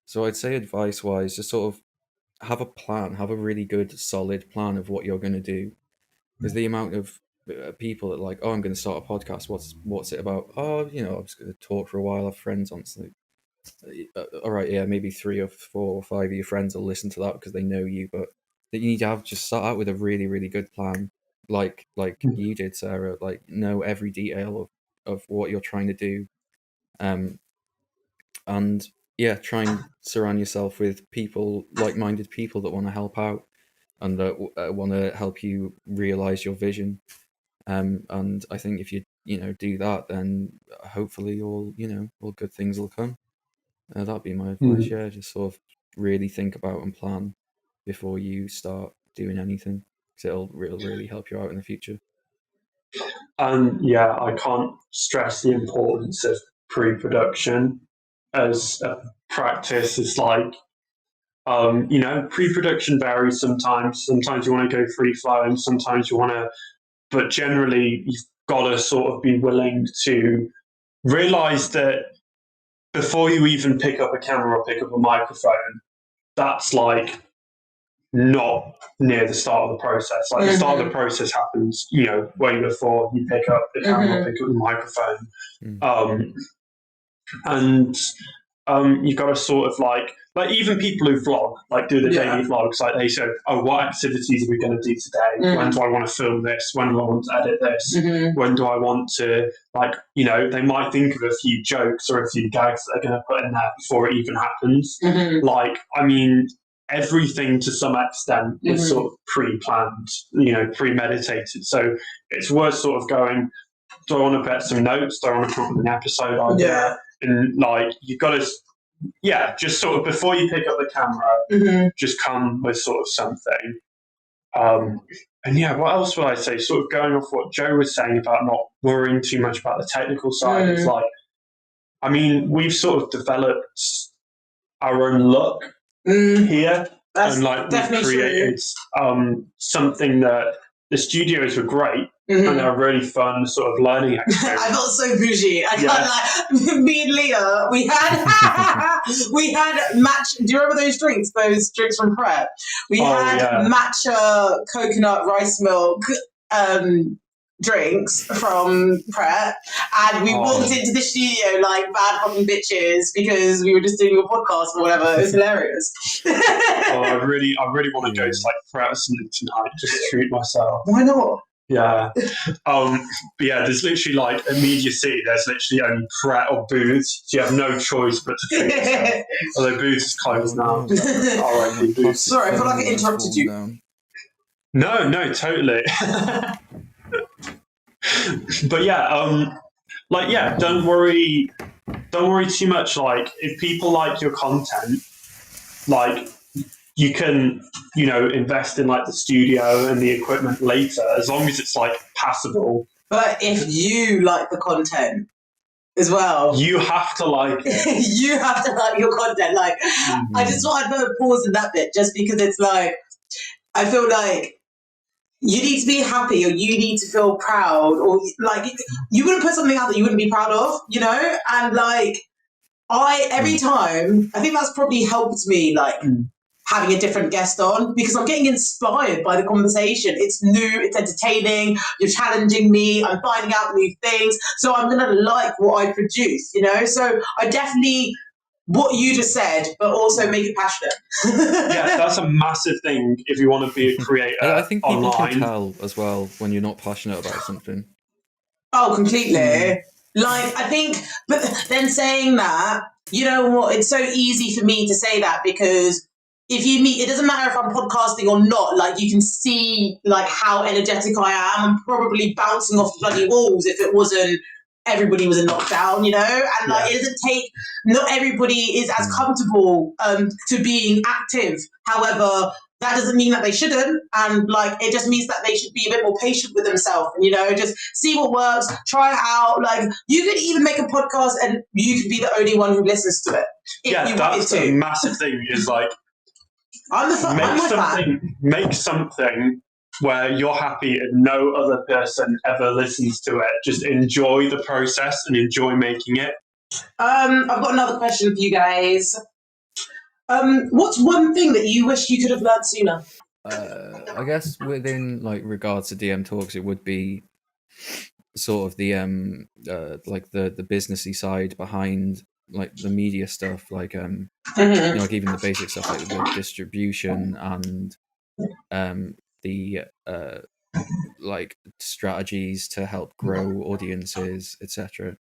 S3: So I'd say advice wise, just sort of have a plan, have a really good solid plan of what you're going to do. Because the amount of people that like, oh, I'm going to start a podcast. What's it about? Oh, I'm just going to talk for a while. Have friends on. So, all right, yeah, maybe 3 or 4 or 5 of your friends will listen to that because they know you. But that you need to just start out with a really, really good plan, like you did, Sarah. Like know every detail of what you're trying to do, and yeah, try and surround yourself with people, like-minded people that want to help out and that want to help you realize your vision. And I think if you do that, then hopefully all good things will come. That'd be my advice. Yeah, just sort of really think about and plan before you start doing anything, because it'll really help you out in the future.
S2: And yeah, I can't stress the importance of pre-production as a practice. It's like, pre-production varies sometimes. Sometimes you want to go free flowing, sometimes you want to, but generally you've got to sort of be willing to realize that before you even pick up a camera or pick up a microphone, that's like not near the start of the process. Like the start of the process happens, way before you pick up the camera, pick up the microphone. And you've got to sort of like even people who vlog, like do the daily vlogs, like they say, oh, what activities are we going to do today? When do I want to film this? When do I want to edit this? When do I want to, they might think of a few jokes or a few gags that they're going to put in there before it even happens. Like, I mean, everything to some extent is sort of pre-planned, premeditated. So it's worth sort of going, do I want to put some notes? Do I want to put an episode idea?
S1: Yeah.
S2: And like, you've got to, just sort of before you pick up the camera, just come with sort of something. And yeah, what else would I say? Sort of going off what Joe was saying about not worrying too much about the technical side. It's like, I mean, we've sort of developed our own look here.
S1: That's
S2: and like we've created something that the studios were great. And they're really fun sort of learning experience.
S1: I felt so bougie. I can't like me and Leah. We had match. Do you remember those drinks? Those drinks from Pret. We had matcha coconut rice milk drinks from Pret, and we walked into the studio like bad fucking bitches because we were just doing a podcast or whatever. It was hilarious.
S2: I really want to go to like Pret or something tonight just to treat myself.
S1: Why not?
S2: Yeah. But yeah, there's literally like immediacy, there's literally only Pret or Boots, so you have no choice but to treat yourself. Although Boots is closed now. R.I.P. Boots.
S1: Sorry, I feel like I interrupted you.
S3: Down.
S2: No, totally. But yeah, don't worry too much. Like if people like your content, like you can, invest in like the studio and the equipment later, as long as it's like passable.
S1: But if you like the content as well,
S2: you have to like it.
S1: You have to like your content. Like, I just thought I'd put a pause in that bit, just because it's like, I feel like you need to be happy, or you need to feel proud, or like you wouldn't put something out that you wouldn't be proud of, And like, every time, I think that's probably helped me, like having a different guest on, because I'm getting inspired by the conversation. It's new, it's entertaining, you're challenging me, I'm finding out new things, so I'm gonna like what I produce, So I definitely, what you just said, but also make it passionate.
S2: Yeah, that's a massive thing if you want to be a creator.
S3: I think people
S2: online.
S3: can tell as well when you're not passionate about something.
S1: Oh, completely. Like, I think, but then saying that, you know what, it's so easy for me to say that, because if you meet, it doesn't matter if I'm podcasting or not, like, you can see, like, how energetic I am. I'm probably bouncing off bloody walls if it wasn't, everybody was in lockdown, And, like, it doesn't take, not everybody is as comfortable to being active. However, that doesn't mean that they shouldn't, and like it just means that they should be a bit more patient with themselves, and just see what works, try it out. Like, you could even make a podcast and you could be the only one who listens to it. If you
S2: that's
S1: wanted to.
S2: a massive thing. Is like make something where you're happy and no other person ever listens to it. Just enjoy the process and enjoy making it.
S1: I've got another question for you guys. What's one thing that you wish you could have learned sooner?
S3: I guess within like regards to DM talks, it would be sort of the like the businessy side behind like the media stuff, like like even the basic stuff like the distribution and the like strategies to help grow audiences, etc.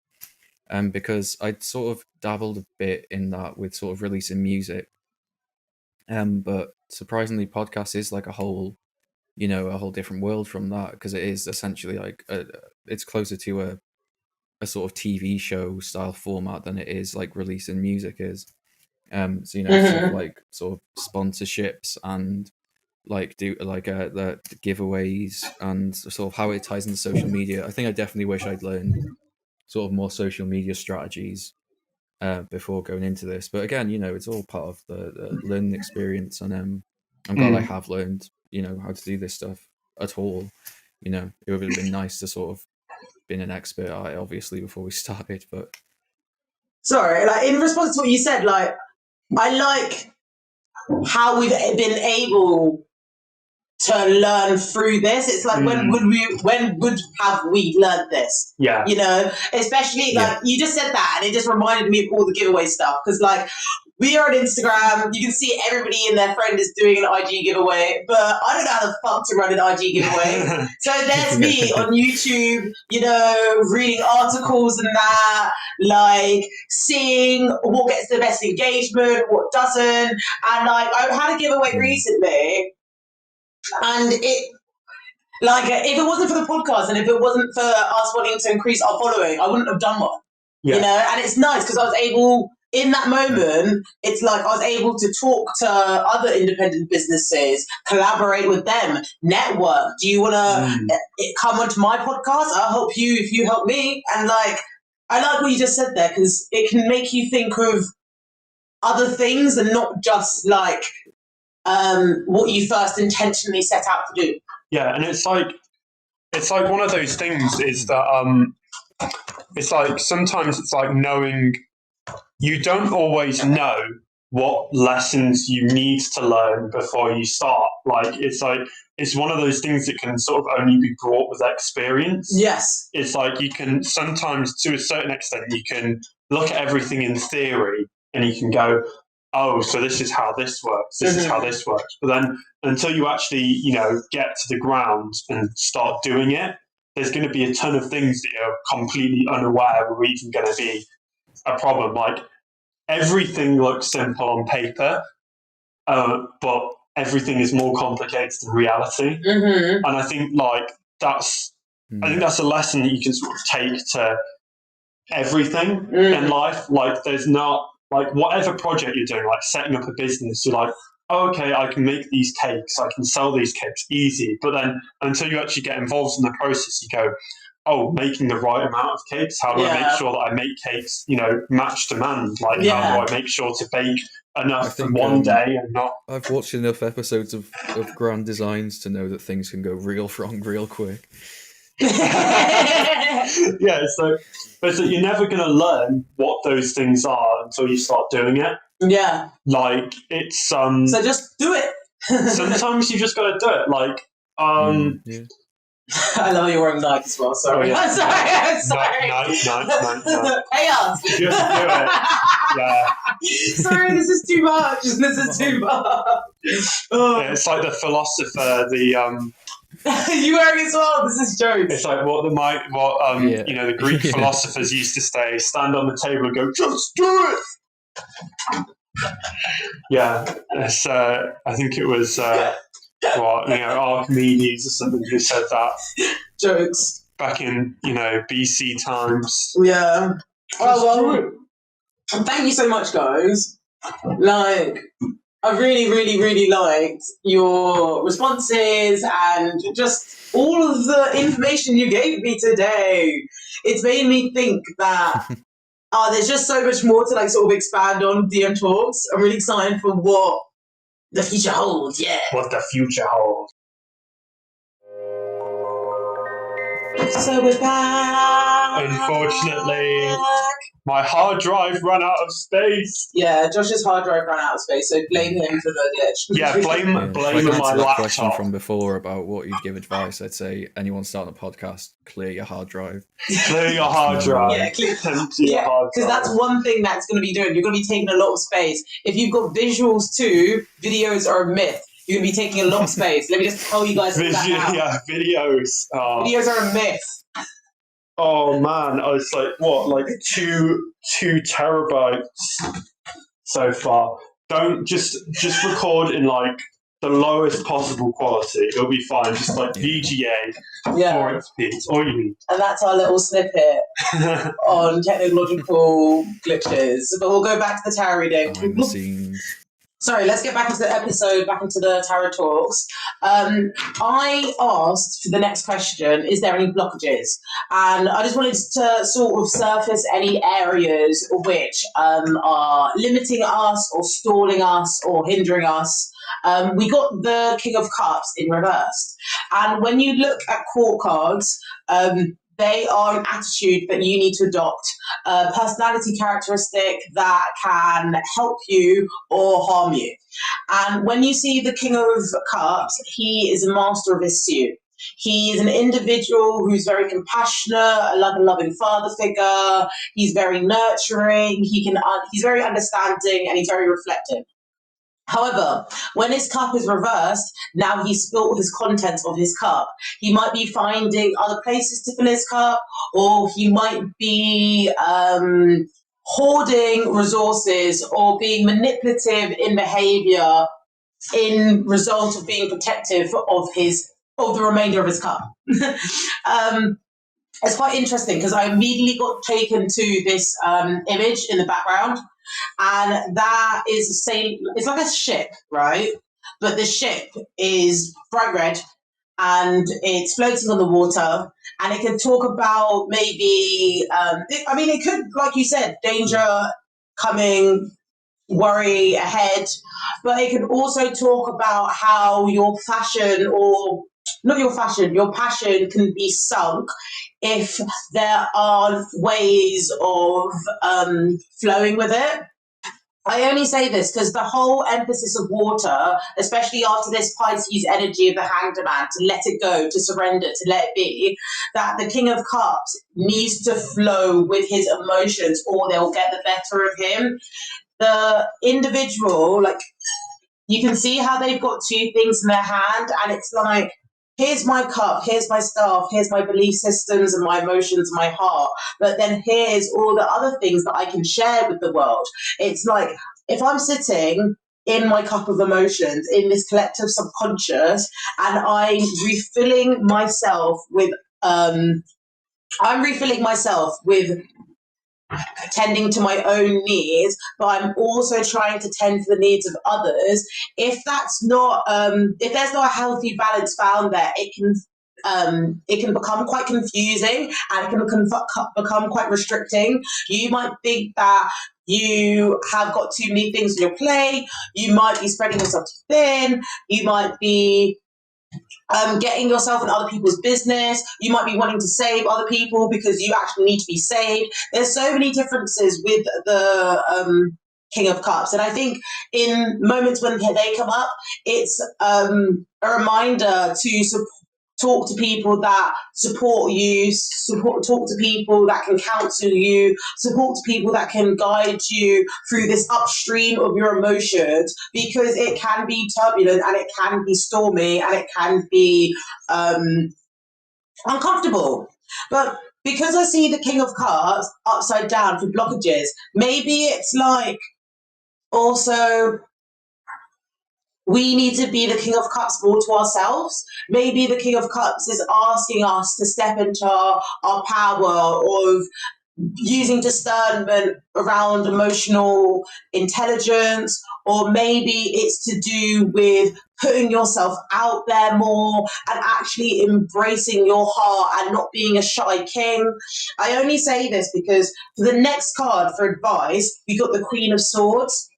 S3: Because I'd sort of dabbled a bit in that with sort of releasing music. But surprisingly, podcast is like a whole different world from that, because it is essentially like it's closer to a sort of TV show style format than it is like releasing music is. So stuff like sort of sponsorships and like do like the giveaways and sort of how it ties into social media. I think I definitely wish I'd learned sort of more social media strategies before going into this. But again, it's all part of the learning experience, and I'm glad I have learned, how to do this stuff at all. It would have been nice to sort of been an expert at it, obviously, before we started. But
S1: sorry, like in response to what you said, like I like how we've been able to learn through this. It's like when would have we learned this?
S2: Yeah.
S1: Especially like you just said that, and it just reminded me of all the giveaway stuff, because like we are on Instagram, you can see everybody and their friend is doing an IG giveaway, but I don't know how the fuck to run an IG giveaway. So there's me on YouTube, reading articles and that, like seeing what gets the best engagement, what doesn't. And like I had a giveaway recently, and it, like, if it wasn't for the podcast and if it wasn't for us wanting to increase our following, I wouldn't have done one. And it's nice because I was able, in that moment, it's like I was able to talk to other independent businesses, collaborate with them, network. Do you want to come onto my podcast? I'll help you if you help me. And like, I like what you just said there, because it can make you think of other things and not just like what you first intentionally set out to do.
S2: Yeah, and it's like one of those things is that it's like sometimes it's like knowing, you don't always know what lessons you need to learn before you start. Like it's one of those things that can sort of only be brought with experience.
S1: Yes.
S2: It's like you can sometimes, to a certain extent, you can look at everything in theory and you can go, oh, so this is how this works. This is how this works. But then until you actually, get to the ground and start doing it, there's going to be a ton of things that you're completely unaware are even going to be a problem. Like everything looks simple on paper, but everything is more complicated than reality. And I think that's a lesson that you can sort of take to everything in life. Like there's not, like whatever project you're doing, like setting up a business, you're like, oh, okay, I can make these cakes, I can sell these cakes, easy. But then until you actually get involved in the process, you go, oh, making the right amount of cakes. How do I make sure that I make cakes, match demand? Like, how do I make sure to bake enough for one day and not?
S3: I've watched enough episodes of Grand Designs to know that things can go real wrong real quick.
S2: Yeah, so you're never going to learn what those things are until you start doing it.
S1: Yeah.
S2: Like, it's
S1: so just do it.
S2: Sometimes you just got to do it. Like,
S3: yeah.
S1: I love you're wearing Nike as well. Sorry.
S2: Oh, yeah.
S1: I'm sorry.
S2: Nice.
S1: Pay us.
S2: Just do it. Yeah.
S1: Sorry, this is too much. This is too much. Oh.
S2: Yeah, it's like the philosopher,
S1: You wearing it as well. This is jokes.
S2: It's like what the Greek philosophers used to say: stand on the table and go, just do it. Yeah, it's, I think it was Archimedes or something who said that.
S1: Jokes.
S2: Back in BC times.
S1: Yeah. Oh well. Thank you so much, guys. Like, I really, really, really liked your responses and just all of the information you gave me today. It's made me think that there's just so much more to like sort of expand on DM Talks. I'm really excited for what the future holds. Yeah.
S2: What the future holds.
S1: So we're back.
S2: Unfortunately, my hard drive ran out of space.
S1: Yeah, Josh's hard drive ran out of space, so blame him for the glitch.
S2: Yeah, blame
S3: If I
S2: my
S3: could answer that
S2: laptop.
S3: question from before about what you'd give advice, I'd say anyone starting a podcast, clear your hard drive.
S2: Clear your hard drive.
S1: Yeah, because that's one thing that's going to be doing. You're going to be taking a lot of space. If you've got visuals too, videos are a myth. You're going to be taking a lot of space. Let me just tell you guys that now.
S2: Yeah, videos.
S1: Videos are a myth.
S2: Oh man, it's like what, like 2 terabytes so far. Don't just record in like the lowest possible quality. It'll be fine. Just like VGA, 4xp. That's all you need.
S1: And that's our little snippet on technological glitches. But we'll go back to the tarot reading.
S3: Behind the scenes.
S1: Sorry, let's get back into the episode, back into the tarot talks. I asked for the next question, is there any blockages? And I just wanted to sort of surface any areas which are limiting us or stalling us or hindering us. We got the King of Cups in reverse. And when you look at court cards, they are an attitude that you need to adopt, a personality characteristic that can help you or harm you. And when you see the King of Cups, he is a master of his suit. He is an individual who's very compassionate, like a loving father figure. He's very nurturing. He's very understanding, and he's very reflective. However, when his cup is reversed, now he's spilt his contents of his cup. He might be finding other places to fill his cup, or he might be hoarding resources or being manipulative in behavior in result of being protective of the remainder of his cup. It's quite interesting because I immediately got taken to this image in the background. And that is the same, it's like a ship, right? But the ship is bright red and it's floating on the water, and it can talk about maybe, it could, like you said, danger coming, worry ahead, but it could also talk about how your passion can be sunk if there aren't ways of flowing with it. I only say this because the whole emphasis of water, especially after this Pisces energy of the Hanged Man, to let it go, to surrender, to let it be, that the King of Cups needs to flow with his emotions or they'll get the better of him. The individual, like, you can see how they've got two things in their hand, and it's like, here's my cup, here's my staff, here's my belief systems and my emotions, my heart. But then here's all the other things that I can share with the world. It's like, if I'm sitting in my cup of emotions, in this collective subconscious, and I'm refilling myself with tending to my own needs, but I'm also trying to tend to the needs of others. If that's not, if there's not a healthy balance found there, it can become quite confusing and it can become quite restricting. You might think that you have got too many things on your plate. You might be spreading yourself too thin. You might be getting yourself in other people's business. You might be wanting to save other people because you actually need to be saved. There's so many differences with the King of Cups. And I think in moments when they come up, it's a reminder to talk to people that support you, talk to people that can counsel you, support to people that can guide you through this upstream of your emotions, because it can be turbulent and it can be stormy and it can be uncomfortable. But because I see the King of Cups upside down for blockages, maybe it's like also we need to be the King of Cups more to ourselves. Maybe the King of Cups is asking us to step into our power of using discernment around emotional intelligence, or maybe it's to do with putting yourself out there more and actually embracing your heart and not being a shy king. I only say this because for the next card for advice, we got the Queen of Swords.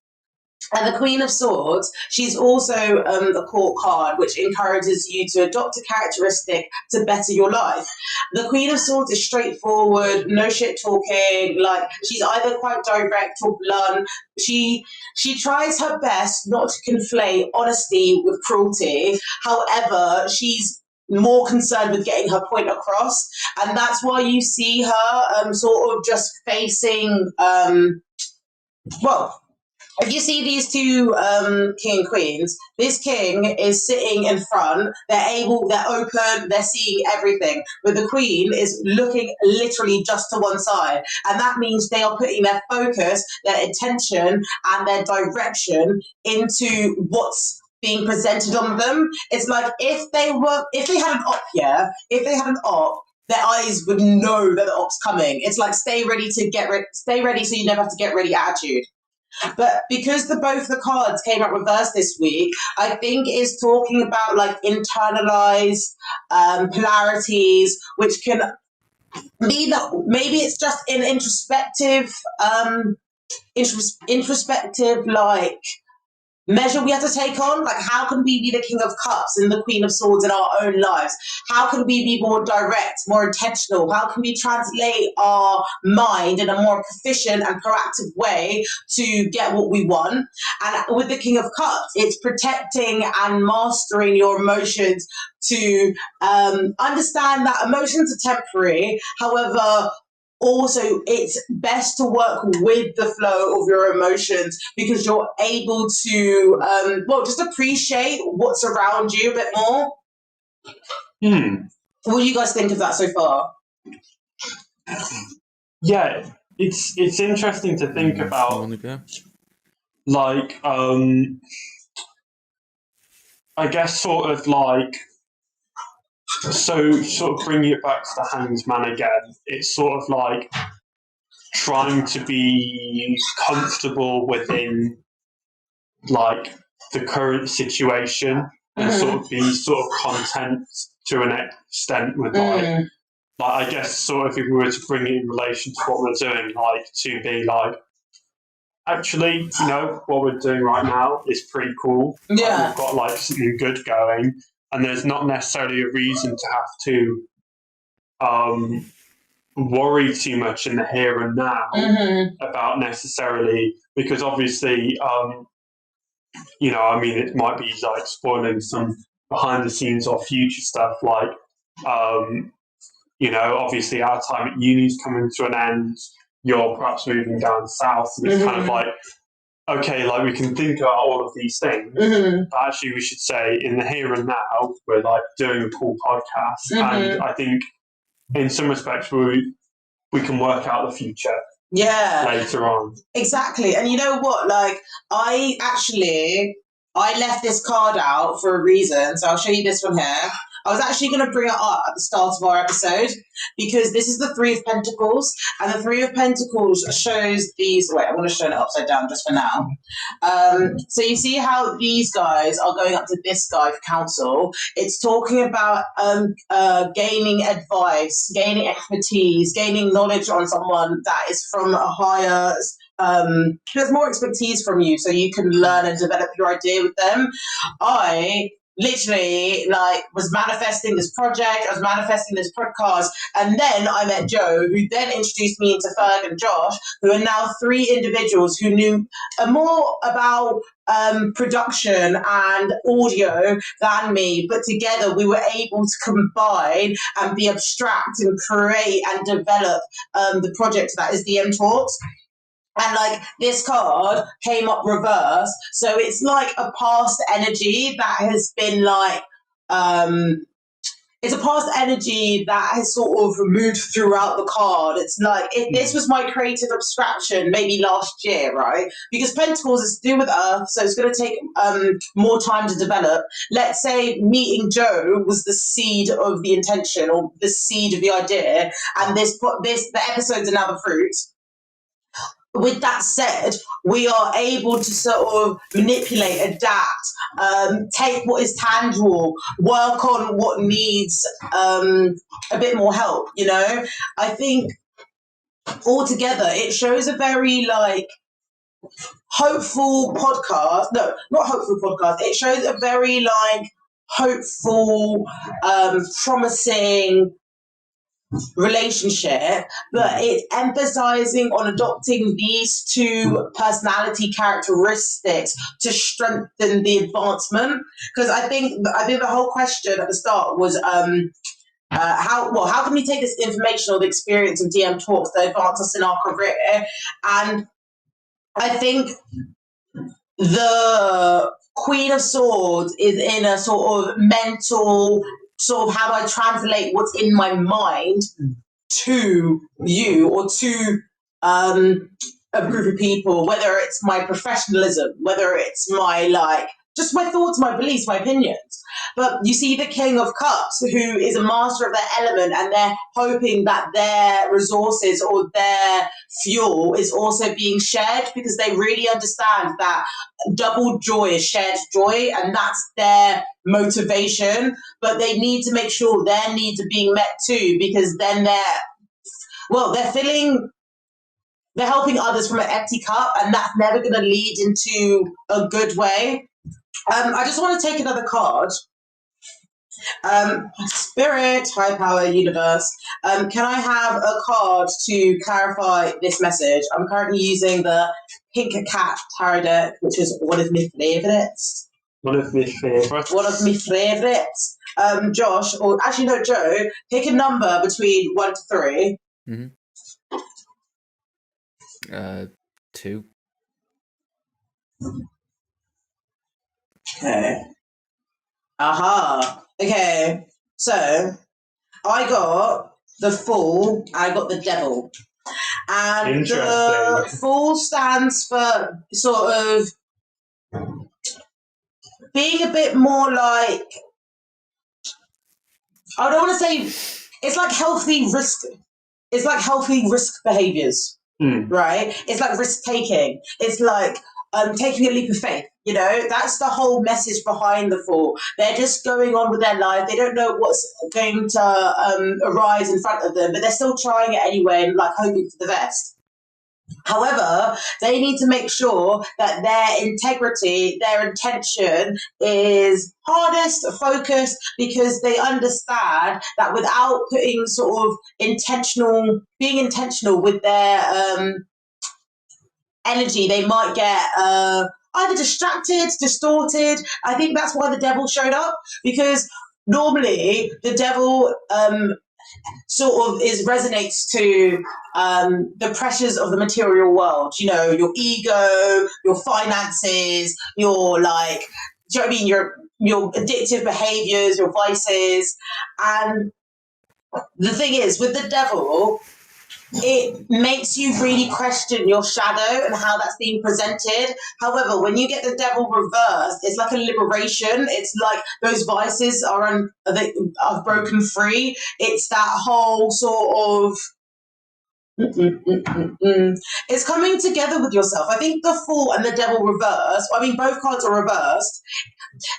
S1: And the Queen of Swords, she's also the court card, which encourages you to adopt a characteristic to better your life. The Queen of Swords is straightforward, no shit talking. Like, she's either quite direct or blunt. She tries her best not to conflate honesty with cruelty. However, she's more concerned with getting her point across, and that's why you see her sort of just facing well. If you see these two king and queens, this king is sitting in front, they're open, they're seeing everything. But the queen is looking literally just to one side. And that means they are putting their focus, their attention, and their direction into what's being presented on them. It's like if they had an op, their eyes would know that the op's coming. It's like stay ready so you never have to get ready attitude. But because both the cards came out reversed this week, I think it's talking about like internalized polarities, which can mean that maybe it's just an introspective like measure we have to take on. Like, how can we be the King of Cups and the Queen of Swords in our own lives? How can we be more direct, more intentional? How can we translate our mind in a more proficient and proactive way to get what we want? And with the King of Cups, it's protecting and mastering your emotions to understand that emotions are temporary. However, also, it's best to work with the flow of your emotions because you're able to, just appreciate what's around you a bit more. What do you guys think of that so far?
S2: Yeah, it's interesting to think about, like, I guess sort of like, so sort of bringing it back to the Hanged Man again, it's sort of like trying to be comfortable within like the current situation and sort of be sort of content to an extent with like I guess sort of if we were to bring it in relation to what we're doing, like to be like, actually, what we're doing right now is pretty cool.
S1: Yeah.
S2: Like, we've got like something good going, and there's not necessarily a reason to have to worry too much in the here and now about necessarily, because obviously, it might be like spoiling some behind the scenes or future stuff. Like, obviously our time at uni is coming to an end. You're perhaps moving down south, and it's kind of like, okay, like we can think about all of these things, but actually we should say in the here and now, we're like doing a cool podcast. And I think in some respects we can work out the future later on.
S1: Exactly. And you know what? Like, I left this card out for a reason, so I'll show you this one here. I was actually going to bring it up at the start of our episode because this is the Three of Pentacles, and the Three of Pentacles shows these. Wait, I'm going to show it upside down just for now. So you see how these guys are going up to this guy for counsel. It's talking about gaining advice, gaining expertise, gaining knowledge on someone that is from a higher. There's more expertise from you, so you can learn and develop your idea with them. I literally was manifesting this project, I was manifesting this podcast, and then I met Joe, who then introduced me into Ferg and Josh, who are now three individuals who knew more about production and audio than me, but together we were able to combine and be abstract and create and develop the project that is DM Talks. And this card came up reverse, so it's like a past energy that has been it's a past energy that has sort of moved throughout the card. It's like if this was my creative abstraction maybe last year, right? Because Pentacles is to do with Earth, so it's going to take more time to develop. Let's say meeting Joe was the seed of the intention or the seed of the idea, and the episodes are now the fruit. With that said, we are able to sort of manipulate, adapt, take what is tangible, work on what needs a bit more help, I think altogether it shows a very hopeful podcast. No, not hopeful podcast. It shows a very hopeful, promising relationship, but it's emphasizing on adopting these two personality characteristics to strengthen the advancement. Because I think the whole question at the start was how can we take this information or the experience of DM Talks to advance us in our career? And I think the Queen of Swords is in a sort of mental sort of how do I translate what's in my mind to you or to a group of people, whether it's my professionalism, whether it's my just my thoughts, my beliefs, my opinions. But you see the King of Cups, who is a master of their element, and they're hoping that their resources or their fuel is also being shared, because they really understand that double joy is shared joy, and that's their motivation. But they need to make sure their needs are being met too, because then they're helping others from an empty cup, and that's never going to lead into a good way. I just want to take another card. Spirit, high power, universe. Can I have a card to clarify this message? I'm currently using the Pink Cat Tarot deck, which is one of my favourites.
S2: One of my favourites.
S1: Josh, or actually no, Joe, pick a number between 1 to 3.
S3: Mm-hmm. 2.
S1: Okay. Aha. Okay. So I got the Fool, I got the Devil. And the Fool stands for sort of being a bit more I don't want to say, it's like healthy risk. It's like healthy risk behaviors, right? It's like risk taking. It's like taking a leap of faith. That's the whole message behind the Fool. They're just going on with their life. They don't know what's going to arise in front of them, but they're still trying it anyway and hoping for the best. However, they need to make sure that their integrity, their intention is hardest, focused, because they understand that without putting sort of being intentional with their energy, they might get either distracted, distorted. I think that's why the Devil showed up, because normally the Devil sort of resonates to the pressures of the material world. Your ego, your finances, your do you know what I mean? Your addictive behaviors, your vices. And the thing is, with the Devil, it makes you really question your shadow and how that's being presented. However, when you get the devil reversed, it's like a liberation. It's like those vices are broken free. It's that whole sort of it's coming together with yourself. I think the Fool and the Devil reversed. I mean, both cards are reversed.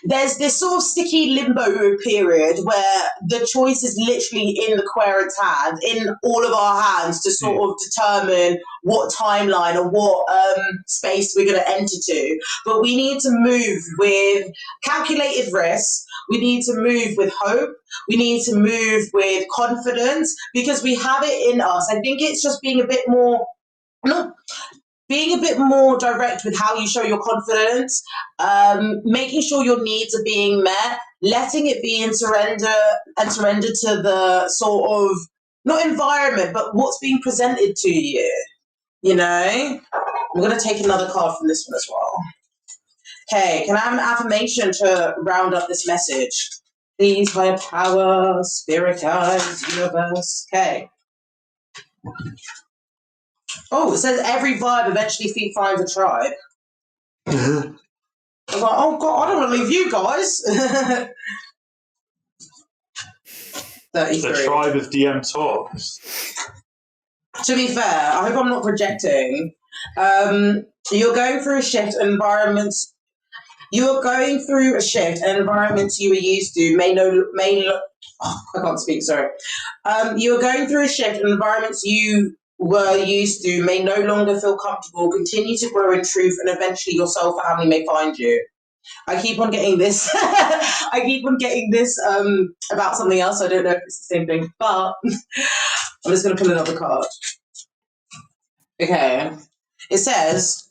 S1: There's this sort of sticky limbo period where the choice is literally in the querent's hand, in all of our hands, to sort of determine what timeline or what space we're going to enter to. But we need to move with calculated risks. We need to move with hope. We need to move with confidence because we have it in us. I think it's just being a bit more, being a bit more direct with how you show your confidence, making sure your needs are being met, letting it be in surrender to the sort of, not environment, but what's being presented to you, you know? I'm going to take another card from this one as well. Okay, can I have an affirmation to round up this message? Please, higher power, spirit guides, universe. Okay. Oh, it says every vibe eventually finds a tribe. I was like, oh God, I don't want to leave you guys. 33.
S2: The tribe of DM talks.
S1: To be fair, I hope I'm not projecting. You're going through a shift in environments. You're going through a shift and environments you were used to I can't speak, sorry. You're going through a shift and environments you were used to may no longer feel comfortable. Continue to grow in truth and eventually your soul family may find you. I keep on getting this. I keep on getting this about something else. I don't know if it's the same thing, but I'm just going to pull another card. Okay. It says,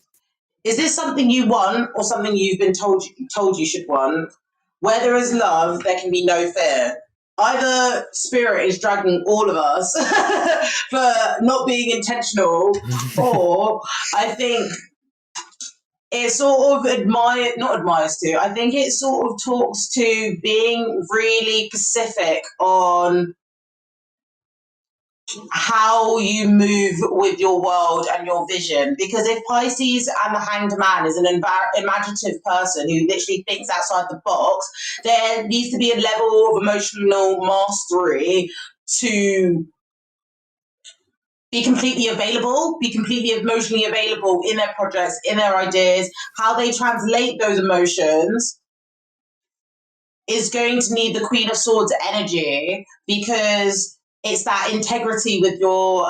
S1: is this something you want or something you've been told you should want? Where there is love, there can be no fear. Either spirit is dragging all of us for not being intentional, or I think it sort of I think it sort of talks to being really specific on how you move with your world and your vision. Because if Pisces and the Hanged Man is an imaginative person who literally thinks outside the box, there needs to be a level of emotional mastery to be completely emotionally available in their projects, in their ideas. How they translate those emotions is going to need the Queen of Swords energy, because it's that integrity with your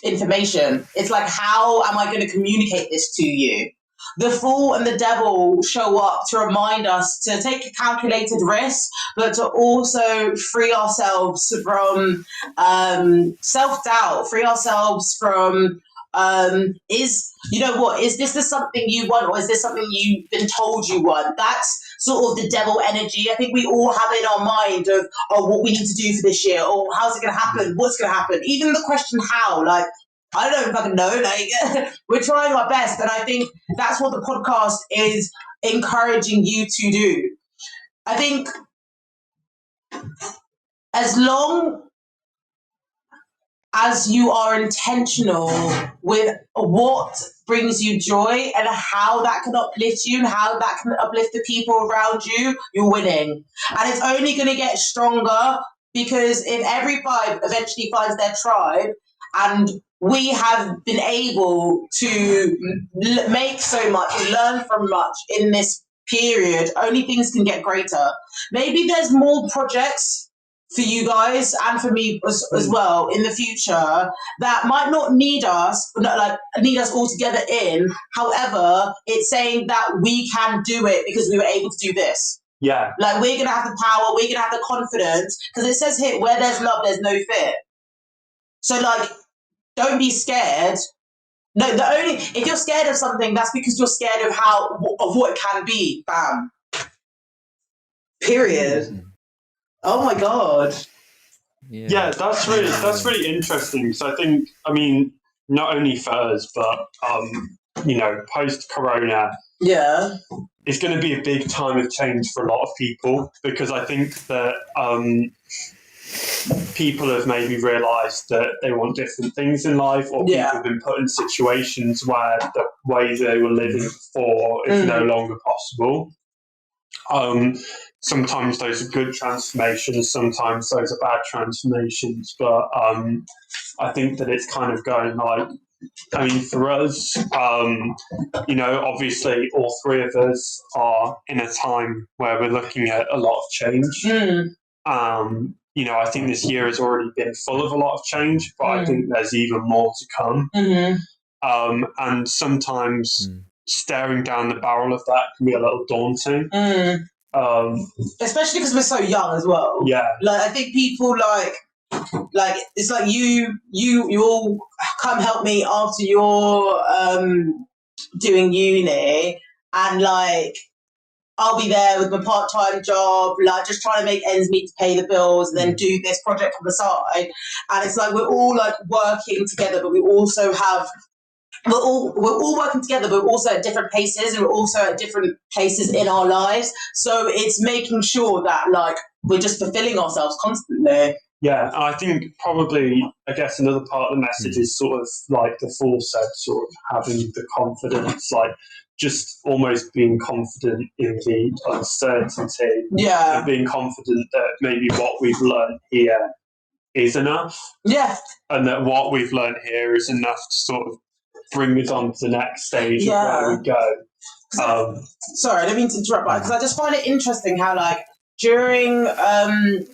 S1: information. It's like, how am I going to communicate this to you? The Fool and the Devil show up to remind us to take a calculated risk, but to also free ourselves from self-doubt, free ourselves from is this something you want, or is this something you've been told you want? That's sort of the devil energy. I think we all have in our mind of, what we need to do for this year, or how's it going to happen, what's going to happen. Even the question how, like, I don't fucking know. Like, we're trying our best, and I think that's what the podcast is encouraging you to do. I think as long as you are intentional with what brings you joy and how that can uplift you and how that can uplift the people around you, you're winning. And it's only going to get stronger, because if every vibe eventually finds their tribe, and we have been able to make so much, learn from much in this period, only things can get greater. Maybe there's more projects for you guys and for me as well in the future that might not need us all together in. However, it's saying that we can do it because we were able to do this.
S2: Yeah. Like,
S1: we're going to have the power, we're going to have the confidence, because it says here, where there's love, there's no fear. So, like, don't be scared. No, if you're scared of something, that's because you're scared of what it can be. Bam. Period. Oh my God.
S2: Yeah, that's really interesting. So I think, not only for us, but post-corona, it's going to be a big time of change for a lot of people, because I think that people have maybe realised that they want different things in life, or people have been put in situations where the way they were living before is no longer possible. Sometimes those are good transformations, sometimes those are bad transformations, but I think that it's kind of going like, I mean, for us, obviously all three of us are in a time where we're looking at a lot of change. I think this year has already been full of a lot of change, but I think there's even more to come. And sometimes staring down the barrel of that can be a little daunting.
S1: Especially because we're so young as well.
S2: Yeah.
S1: Like, I think people like it's like you all come help me after you're doing uni, and like I'll be there with my part-time job, like just trying to make ends meet to pay the bills, and then do this project on the side. And it's like we're all like working together, but we also have we're all working together, but we're also at different paces, and we're also at different places in our lives. So it's making sure that like we're just fulfilling ourselves constantly.
S2: Yeah, and I think probably, I guess another part of the message is sort of like the full said, sort of having the confidence, like just almost being confident in the uncertainty.
S1: Yeah.
S2: And being confident that maybe what we've learned here is enough.
S1: Yeah.
S2: And that what we've learned here is enough to sort of bring us on to the next stage of where we go.
S1: Sorry, I don't mean to interrupt, because I just find it interesting how like during the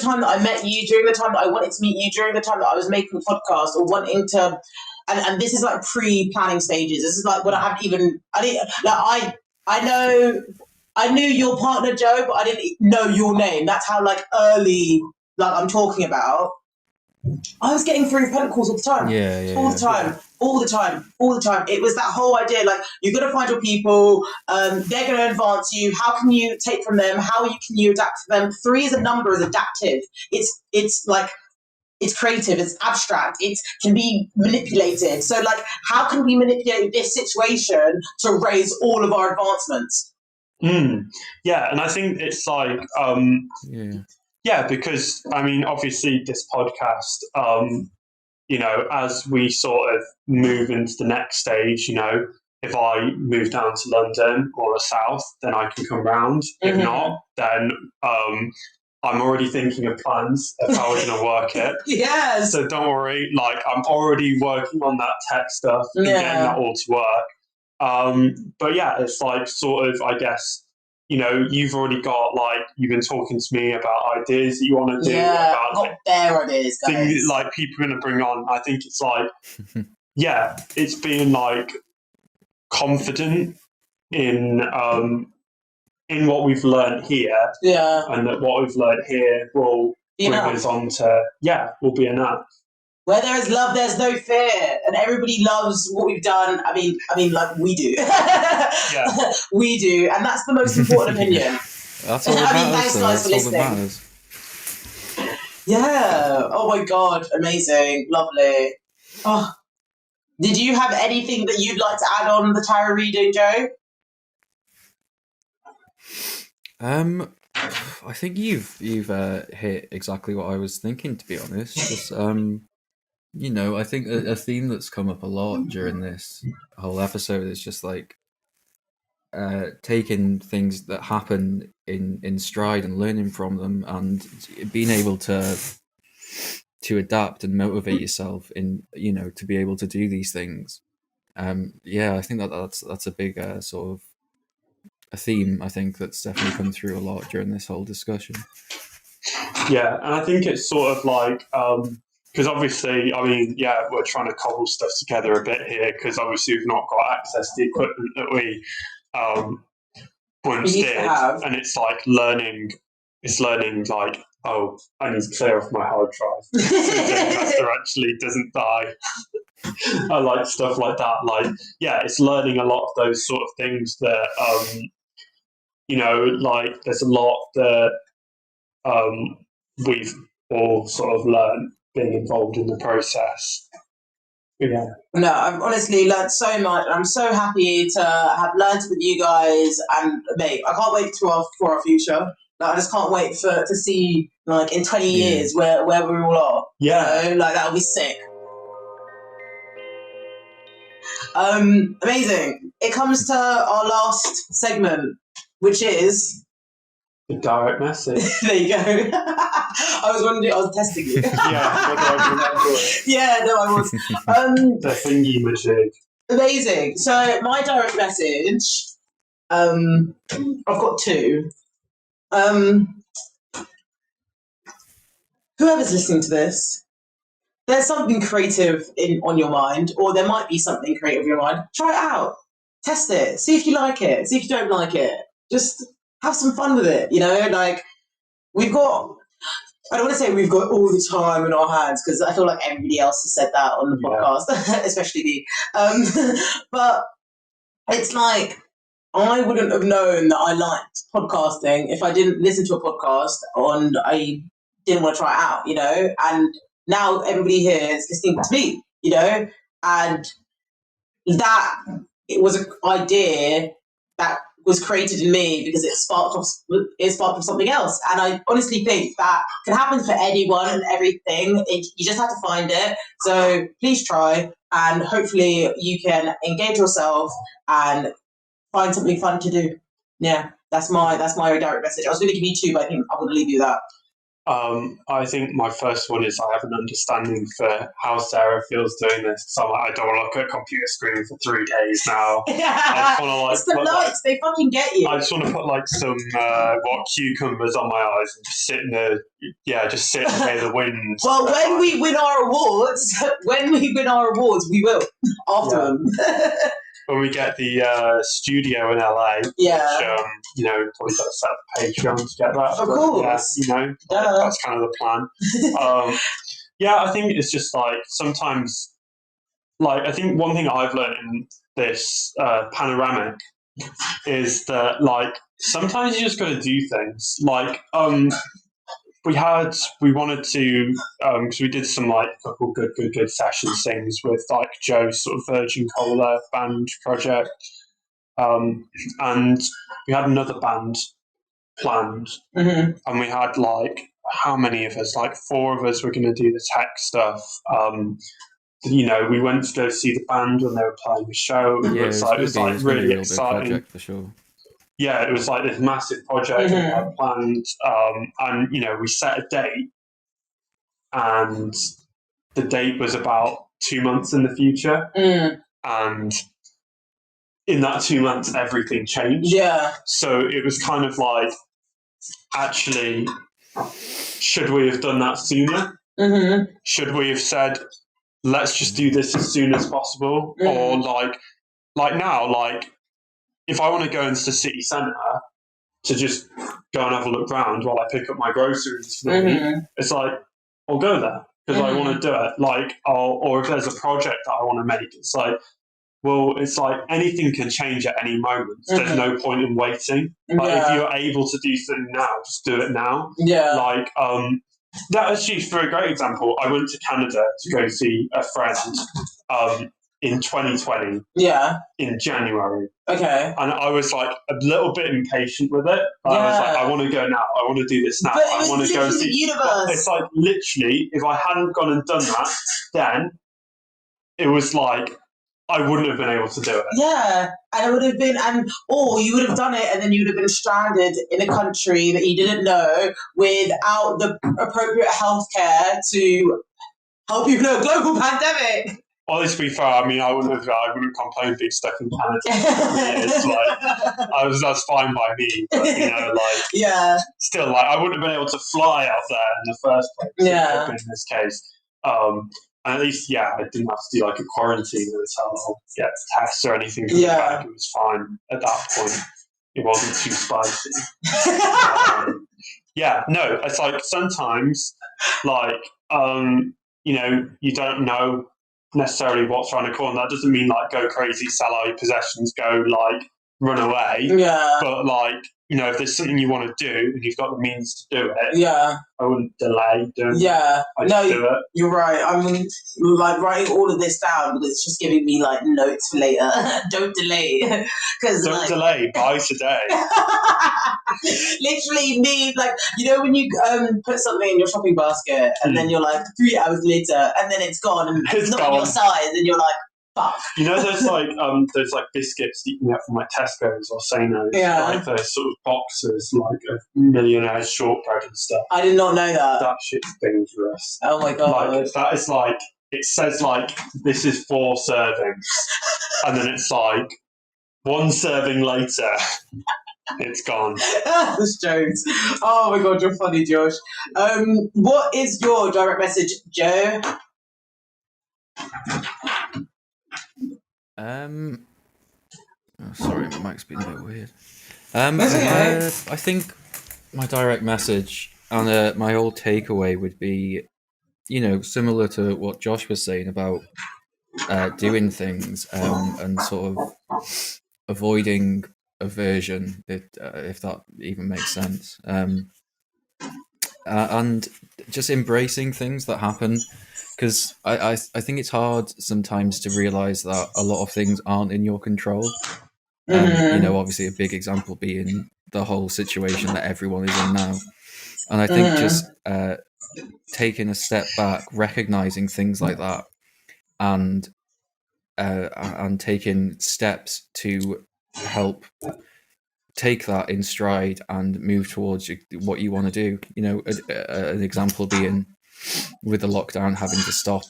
S1: time that I met you, during the time that I wanted to meet you, during the time that I was making a podcast or wanting to, and this is like pre-planning stages. This is like when I knew your partner Joe, but I didn't know your name. That's how like early like I'm talking about. I was getting through phone calls all the time. All the time. It was that whole idea, like, you're going to find your people, they're going to advance you. How can you take from them? How can you adapt to them? 3 as a number is adaptive. It's like, it's creative, it's abstract, it can be manipulated. So, like, how can we manipulate this situation to raise all of our advancements?
S2: Yeah, and I think it's like... Yeah, because, I mean, obviously this podcast, as we sort of move into the next stage, if I move down to London or the south, then I can come round. If not, then I'm already thinking of plans of how we're going to work it.
S1: Yes.
S2: So don't worry, like, I'm already working on that tech stuff and getting that all to work. But yeah, it's like sort of, I guess, you've already got, like, you've been talking to me about ideas that you want to do.
S1: Yeah, I've got their ideas, guys.
S2: Things like people are going to bring on. I think it's like, it's being like confident in what we've learned here.
S1: Yeah.
S2: And that what we've learned here will bring us on to, will be enough.
S1: Where there is love, there's no fear, and everybody loves what we've done. I mean, like we do. We do, and that's the most important opinion.
S3: That's all that matters.
S1: Thanks guys for listening. Yeah. Oh my god, amazing, lovely. Oh, did you have anything that you'd like to add on the tarot reading, Joe?
S3: I think you've hit exactly what I was thinking, to be honest. Just, I think a theme that's come up a lot during this whole episode is just like taking things that happen in stride and learning from them, and being able to adapt and motivate yourself to be able to do these things. I think that's a big sort of a theme, I think, that's definitely come through a lot during this whole discussion.
S2: Yeah, and I think it's sort of like, because obviously, I mean, we're trying to cobble stuff together a bit here, because obviously we've not got access to the equipment that we once did, and it's like learning like, oh, I need to clear off my hard drive so Zencaster actually doesn't die. I like stuff like that. Like, it's learning a lot of those sort of things that, like there's a lot that we've all sort of learned being involved in the process. Yeah.
S1: No, I've honestly learned so much. I'm so happy to have learned with you guys, and mate, I can't wait for our future. Like, I just can't wait to see, like, in 20 years where we all are.
S2: Yeah.
S1: You know? Like, that'll be sick. Amazing. It comes to our last segment, which is...
S2: The direct message.
S1: There you go. I was testing you.
S2: Yeah, whether I remember it.
S1: Yeah, no, I was.
S2: The thingy majig.
S1: Amazing. So my direct message, I've got two. Whoever's listening to this, there's something creative on your mind, or there might be something creative in your mind. Try it out. Test it. See if you like it. See if you don't like it. Just have some fun with it. You know, like, I don't want to say we've got all the time in our hands, because I feel like everybody else has said that on the podcast, especially me. But it's like, I wouldn't have known that I liked podcasting if I didn't listen to a podcast and I didn't want to try it out, you know? And now everybody here is listening to me, you know? And that, it was an idea that was created in me because it sparked off something else. And I honestly think that can happen for anyone and everything. You just have to find it. So please try, and hopefully you can engage yourself and find something fun to do. Yeah, that's my direct message. I was going to give you two, but I think I'm going to leave you that.
S2: I think my first one is I have an understanding for how Sarah feels doing this. So I'm like, I don't want to look at a computer screen for 3 days now.
S1: Yeah,
S2: I just want to, like,
S1: it's the lights, they fucking get you.
S2: I just want to put like some cucumbers on my eyes and just sit in the and hear the wind.
S1: Well, when we win our awards, we will after them.
S2: When we get the studio in LA, which, probably got to set up a Patreon to get that.
S1: Of course.
S2: Yeah, that's kind of the plan. I think it's just like sometimes, like, I think one thing I've learned in this panoramic is that, like, sometimes you just got to do things. Like, we wanted to, because we did some, like, couple good session things with, like, Joe's sort of Virgin Cola band project. And we had another band planned.
S1: Mm-hmm.
S2: And we had, like, how many of us? Like, 4 of us were going to do the tech stuff. We went to go see the band when they were playing the show.
S3: Yeah,
S2: it was really exciting.
S3: Project for sure.
S2: Yeah, it was like this massive project we had planned, and we set a date, and the date was about 2 months in the future, and in that 2 months, everything changed.
S1: Yeah.
S2: So it was kind of like, actually, should we have done that sooner?
S1: Mm-hmm.
S2: Should we have said, let's just do this as soon as possible, or like now, like, if I want to go into the city centre to just go and have a look around while I pick up my groceries for the week, it's like, I'll go there because I want to do it. Like, or if there's a project that I want to make, it's like, well, it's like anything can change at any moment. There's no point in waiting. Like, if you're able to do something now, just do it now.
S1: Yeah.
S2: Like, that actually, for a great example, I went to Canada to go see a friend in 2020.
S1: Yeah.
S2: In January.
S1: Okay.
S2: And I was like a little bit impatient with it. I was like, I want to go now. I want to do this now.
S1: But
S2: I want to go see
S1: the universe.
S2: It's like, literally, if I hadn't gone and done that, then it was like I wouldn't have been able to do it.
S1: Yeah, and it would have been, or you would have done it, and then you would have been stranded in a country that you didn't know without the appropriate healthcare to help you in a global pandemic.
S2: Well, to be fair, I mean, I wouldn't complain being stuck in Canada for years. Like, that's fine by me. But, still, like, I wouldn't have been able to fly out there in the first place.
S1: Yeah.
S2: In this case, and at least, I didn't have to do like a quarantine or get tests or anything. Back. It was fine at that point. It wasn't too spicy. It's like sometimes, like, you don't know necessarily what's around the corner. That doesn't mean like go crazy, sell all your possessions, go like run away.
S1: Yeah.
S2: But like, you know, if there's something you want to do and you've got the means to do it,
S1: Yeah.
S2: I wouldn't delay doing it.
S1: Yeah.
S2: I'd just do it.
S1: You're right. I'm like writing all of this down, but it's just giving me like notes for later. Don't delay.
S2: Don't delay. Buy today.
S1: Literally me, like, you know when you put something in your shopping basket and then you're like 3 hours later and then it's gone and it's not
S2: gone.
S1: your size and you're like, fuck.
S2: You know those like biscuits that you can get from like Tesco's or Sano's, like those sort of boxes, like of millionaire's shortbread and stuff.
S1: I did not know that.
S2: That shit's dangerous.
S1: Oh my god.
S2: Like that is like, it says like this is 4 servings, and then it's like 1 serving later. It's gone.
S1: This jokes. Oh my god, you're funny, Josh. What is your direct message, Joe?
S3: Sorry, my mic's been a bit weird.
S1: That's okay.
S3: I think my direct message and my old takeaway would be, you know, similar to what Josh was saying about doing things and sort of avoiding aversion, if that even makes sense, and just embracing things that happen, because I think it's hard sometimes to realize that a lot of things aren't in your control. You know, obviously a big example being the whole situation that everyone is in now, and I think just taking a step back, recognizing things like that, and taking steps to help take that in stride and move towards what you want to do. You know, an example being with the lockdown, having to stop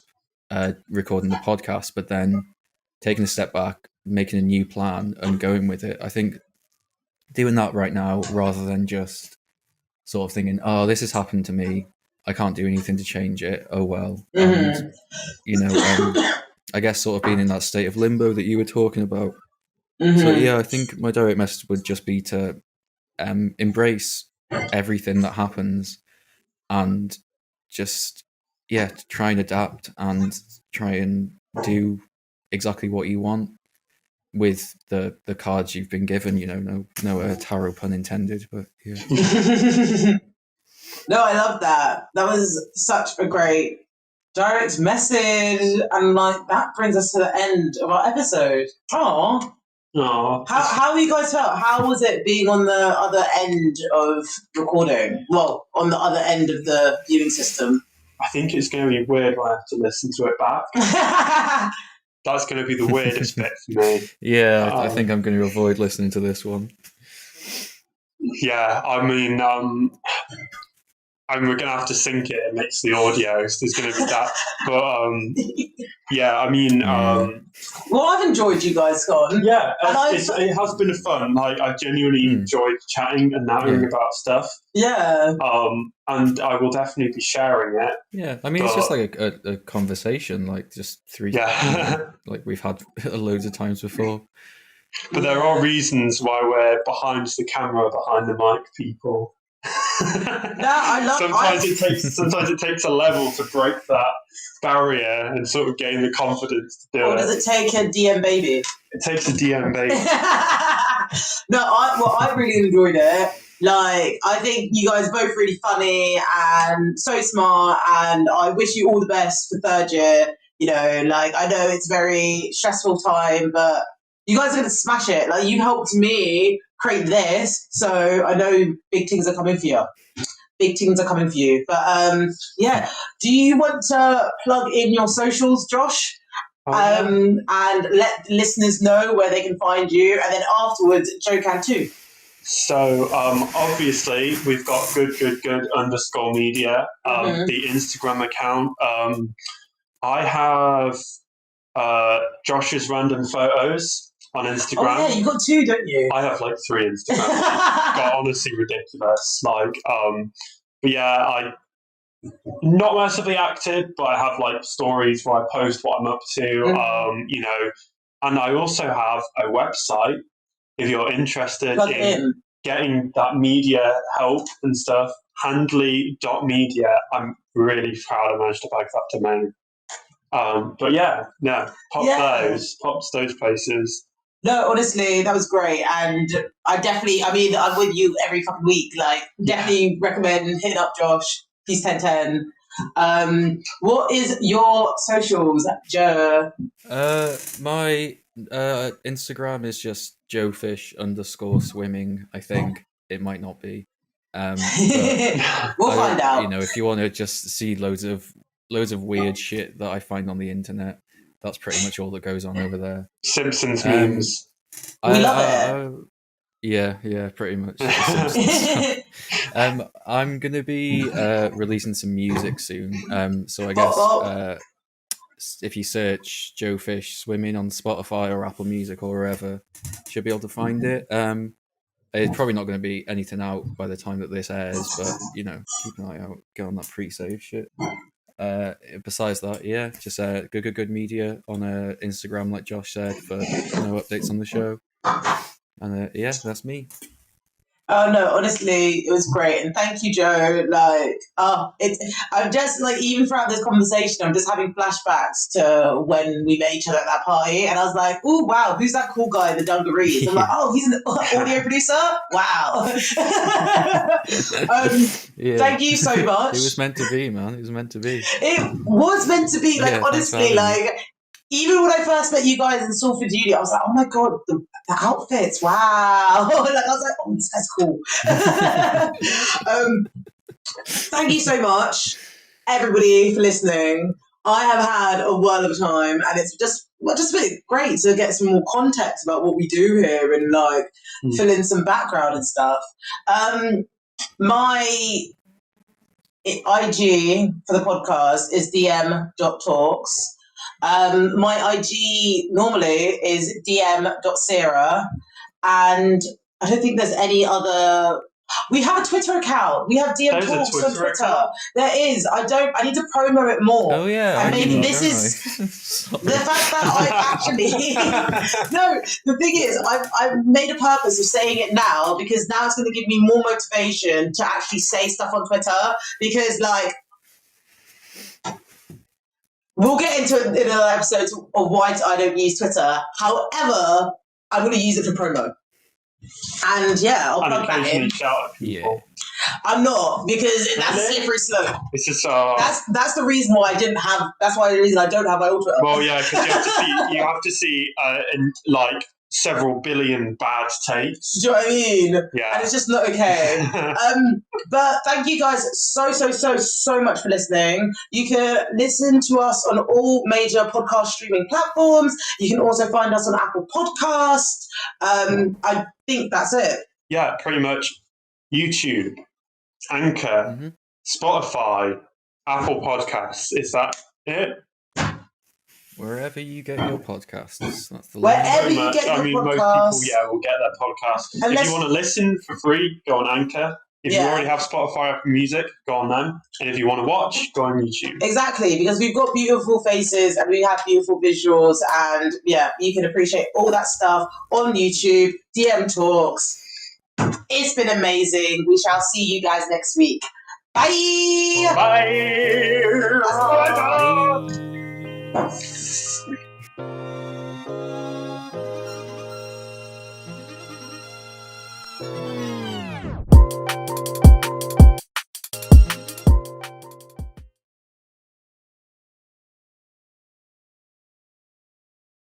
S3: recording the podcast, but then taking a step back, making a new plan and going with it. I think doing that right now, rather than just sort of thinking, oh, this has happened to me, I can't do anything to change it, oh well. And, you know, I guess sort of being in that state of limbo that you were talking about. So yeah, I think my direct message would just be to embrace everything that happens and just to try and adapt and try and do exactly what you want with the cards you've been given. You know, no tarot pun intended, but yeah.
S1: No, I love that. That was such a great direct message, and like that brings us to the end of our episode. Oh. How you guys felt? How was it being on the other end of recording? Well, on the other end of the viewing system.
S2: I think it's going to be weird when I have to listen to it back. That's going to be the weirdest bit for me.
S3: Yeah, I think I'm going to avoid listening to this one.
S2: Yeah, I mean, we're going to have to sync it and mix the audio, so there's going to be that. But yeah, I mean,
S1: well, I've enjoyed you guys, Scott.
S2: Yeah, it has been fun. Like, I genuinely enjoyed chatting and nattering about stuff.
S1: Yeah.
S2: And I will definitely be sharing it.
S3: Yeah, I mean, it's just like a conversation, like just 3.
S2: Yeah,
S3: like we've had loads of times before.
S2: But there are reasons why we're behind the camera, behind the mic, people. Sometimes it takes a level to break that barrier and sort of gain the confidence to do it.
S1: Or does it take a DM baby?
S2: It takes a DM baby.
S1: No, I really enjoyed it. Like, I think you guys are both really funny and so smart, and I wish you all the best for 3rd year. You know, like, I know it's a very stressful time, but you guys are going to smash it. Like, you helped me create this, so I know big things are coming for you. Big things are coming for you. But, yeah. Do you want to plug in your socials, Josh? And let listeners know where they can find you, and then afterwards, Joe can too.
S2: So, obviously, we've got good_media, the Instagram account. I have Josh's random photos on Instagram.
S1: Oh yeah, you got 2, don't you?
S2: I have like 3 Instagrams. Got honestly ridiculous. Like, but yeah, I'm not massively active, but I have like stories where I post what I'm up to. You know, and I also have a website. If you're interested in getting that media help and stuff, handly.media. I'm really proud I managed to bag that domain. But yeah, pop to those places.
S1: No, honestly, that was great. And I'm with you every fucking week. Like, definitely recommend hitting up Josh. He's 1010. What is your socials, Joe?
S3: My Instagram is just joefish_swimming. I think it might not be. But
S1: We'll find out.
S3: You know, if you want to just see loads of weird shit that I find on the internet, that's pretty much all that goes on over there.
S2: Simpsons memes.
S1: We love it.
S3: Yeah, pretty much. The Simpsons. I'm gonna be releasing some music soon. So I guess if you search Joe Fish Swimming on Spotify or Apple Music or wherever, you should be able to find it. It's probably not going to be anything out by the time that this airs, but you know, keep an eye out. Get on that pre-save shit. Besides that, yeah, just good media on Instagram, like Josh said, for updates on the show. And yeah, that's me.
S1: Oh no, honestly, it was great, and thank you, Joe. Like, I'm just like, even throughout this conversation, I'm just having flashbacks to when we met each other at that party, and I was like, oh wow, who's that cool guy in the dungarees? I'm like, oh, he's an audio producer. Wow. Thank you so much.
S3: It was meant to be, man. It was meant to be.
S1: It was meant to be. Like, honestly, like. Even when I first met you guys in Salford Uni, I was like, oh my God, the outfits, wow. Like, I was like, oh, this guy's cool. Thank you so much, everybody, for listening. I have had a world of a time, and it's just been great to get some more context about what we do here and like fill in some background and stuff. My IG for the podcast is DM.Talks. My IG normally is DM.Seerah, and I don't think there's any other. We have a Twitter account. We have DM Talks on Twitter. Account. There is. I need to promo it more.
S3: Oh yeah.
S1: And maybe this is the fact that I actually. No, the thing is, I've made a purpose of saying it now because now it's going to give me more motivation to actually say stuff on Twitter because like. We'll get into it in another episode of why I don't use Twitter. However, I'm going to use it for promo. And yeah, I'll plug that in.
S2: Shout at people.
S1: Yeah. I'm not, because that's a slippery slope.
S2: It's just
S1: that's the reason why I didn't have. That's why the reason I don't have my old Twitter.
S2: Well, yeah, because you have to see like several billion bad takes.
S1: Do you know what I mean?
S2: Yeah.
S1: And it's just not okay. But thank you guys so much for listening. You can listen to us on all major podcast streaming platforms. You can also find us on Apple Podcasts. I think that's it.
S2: Yeah, pretty much. YouTube, Anchor, Spotify, Apple Podcasts. Is that it?
S3: Wherever you get your podcasts. That's the
S1: Wherever you get your podcasts.
S2: Most people, will get their podcast. If you want to listen for free, go on Anchor. If you already have Spotify Apple Music, go on them. And if you want to watch, go on YouTube.
S1: Exactly, because we've got beautiful faces and we have beautiful visuals, and yeah, you can appreciate all that stuff on YouTube. DM Talks. It's been amazing. We shall see you guys next week. Bye.
S2: Bye.
S3: Bye.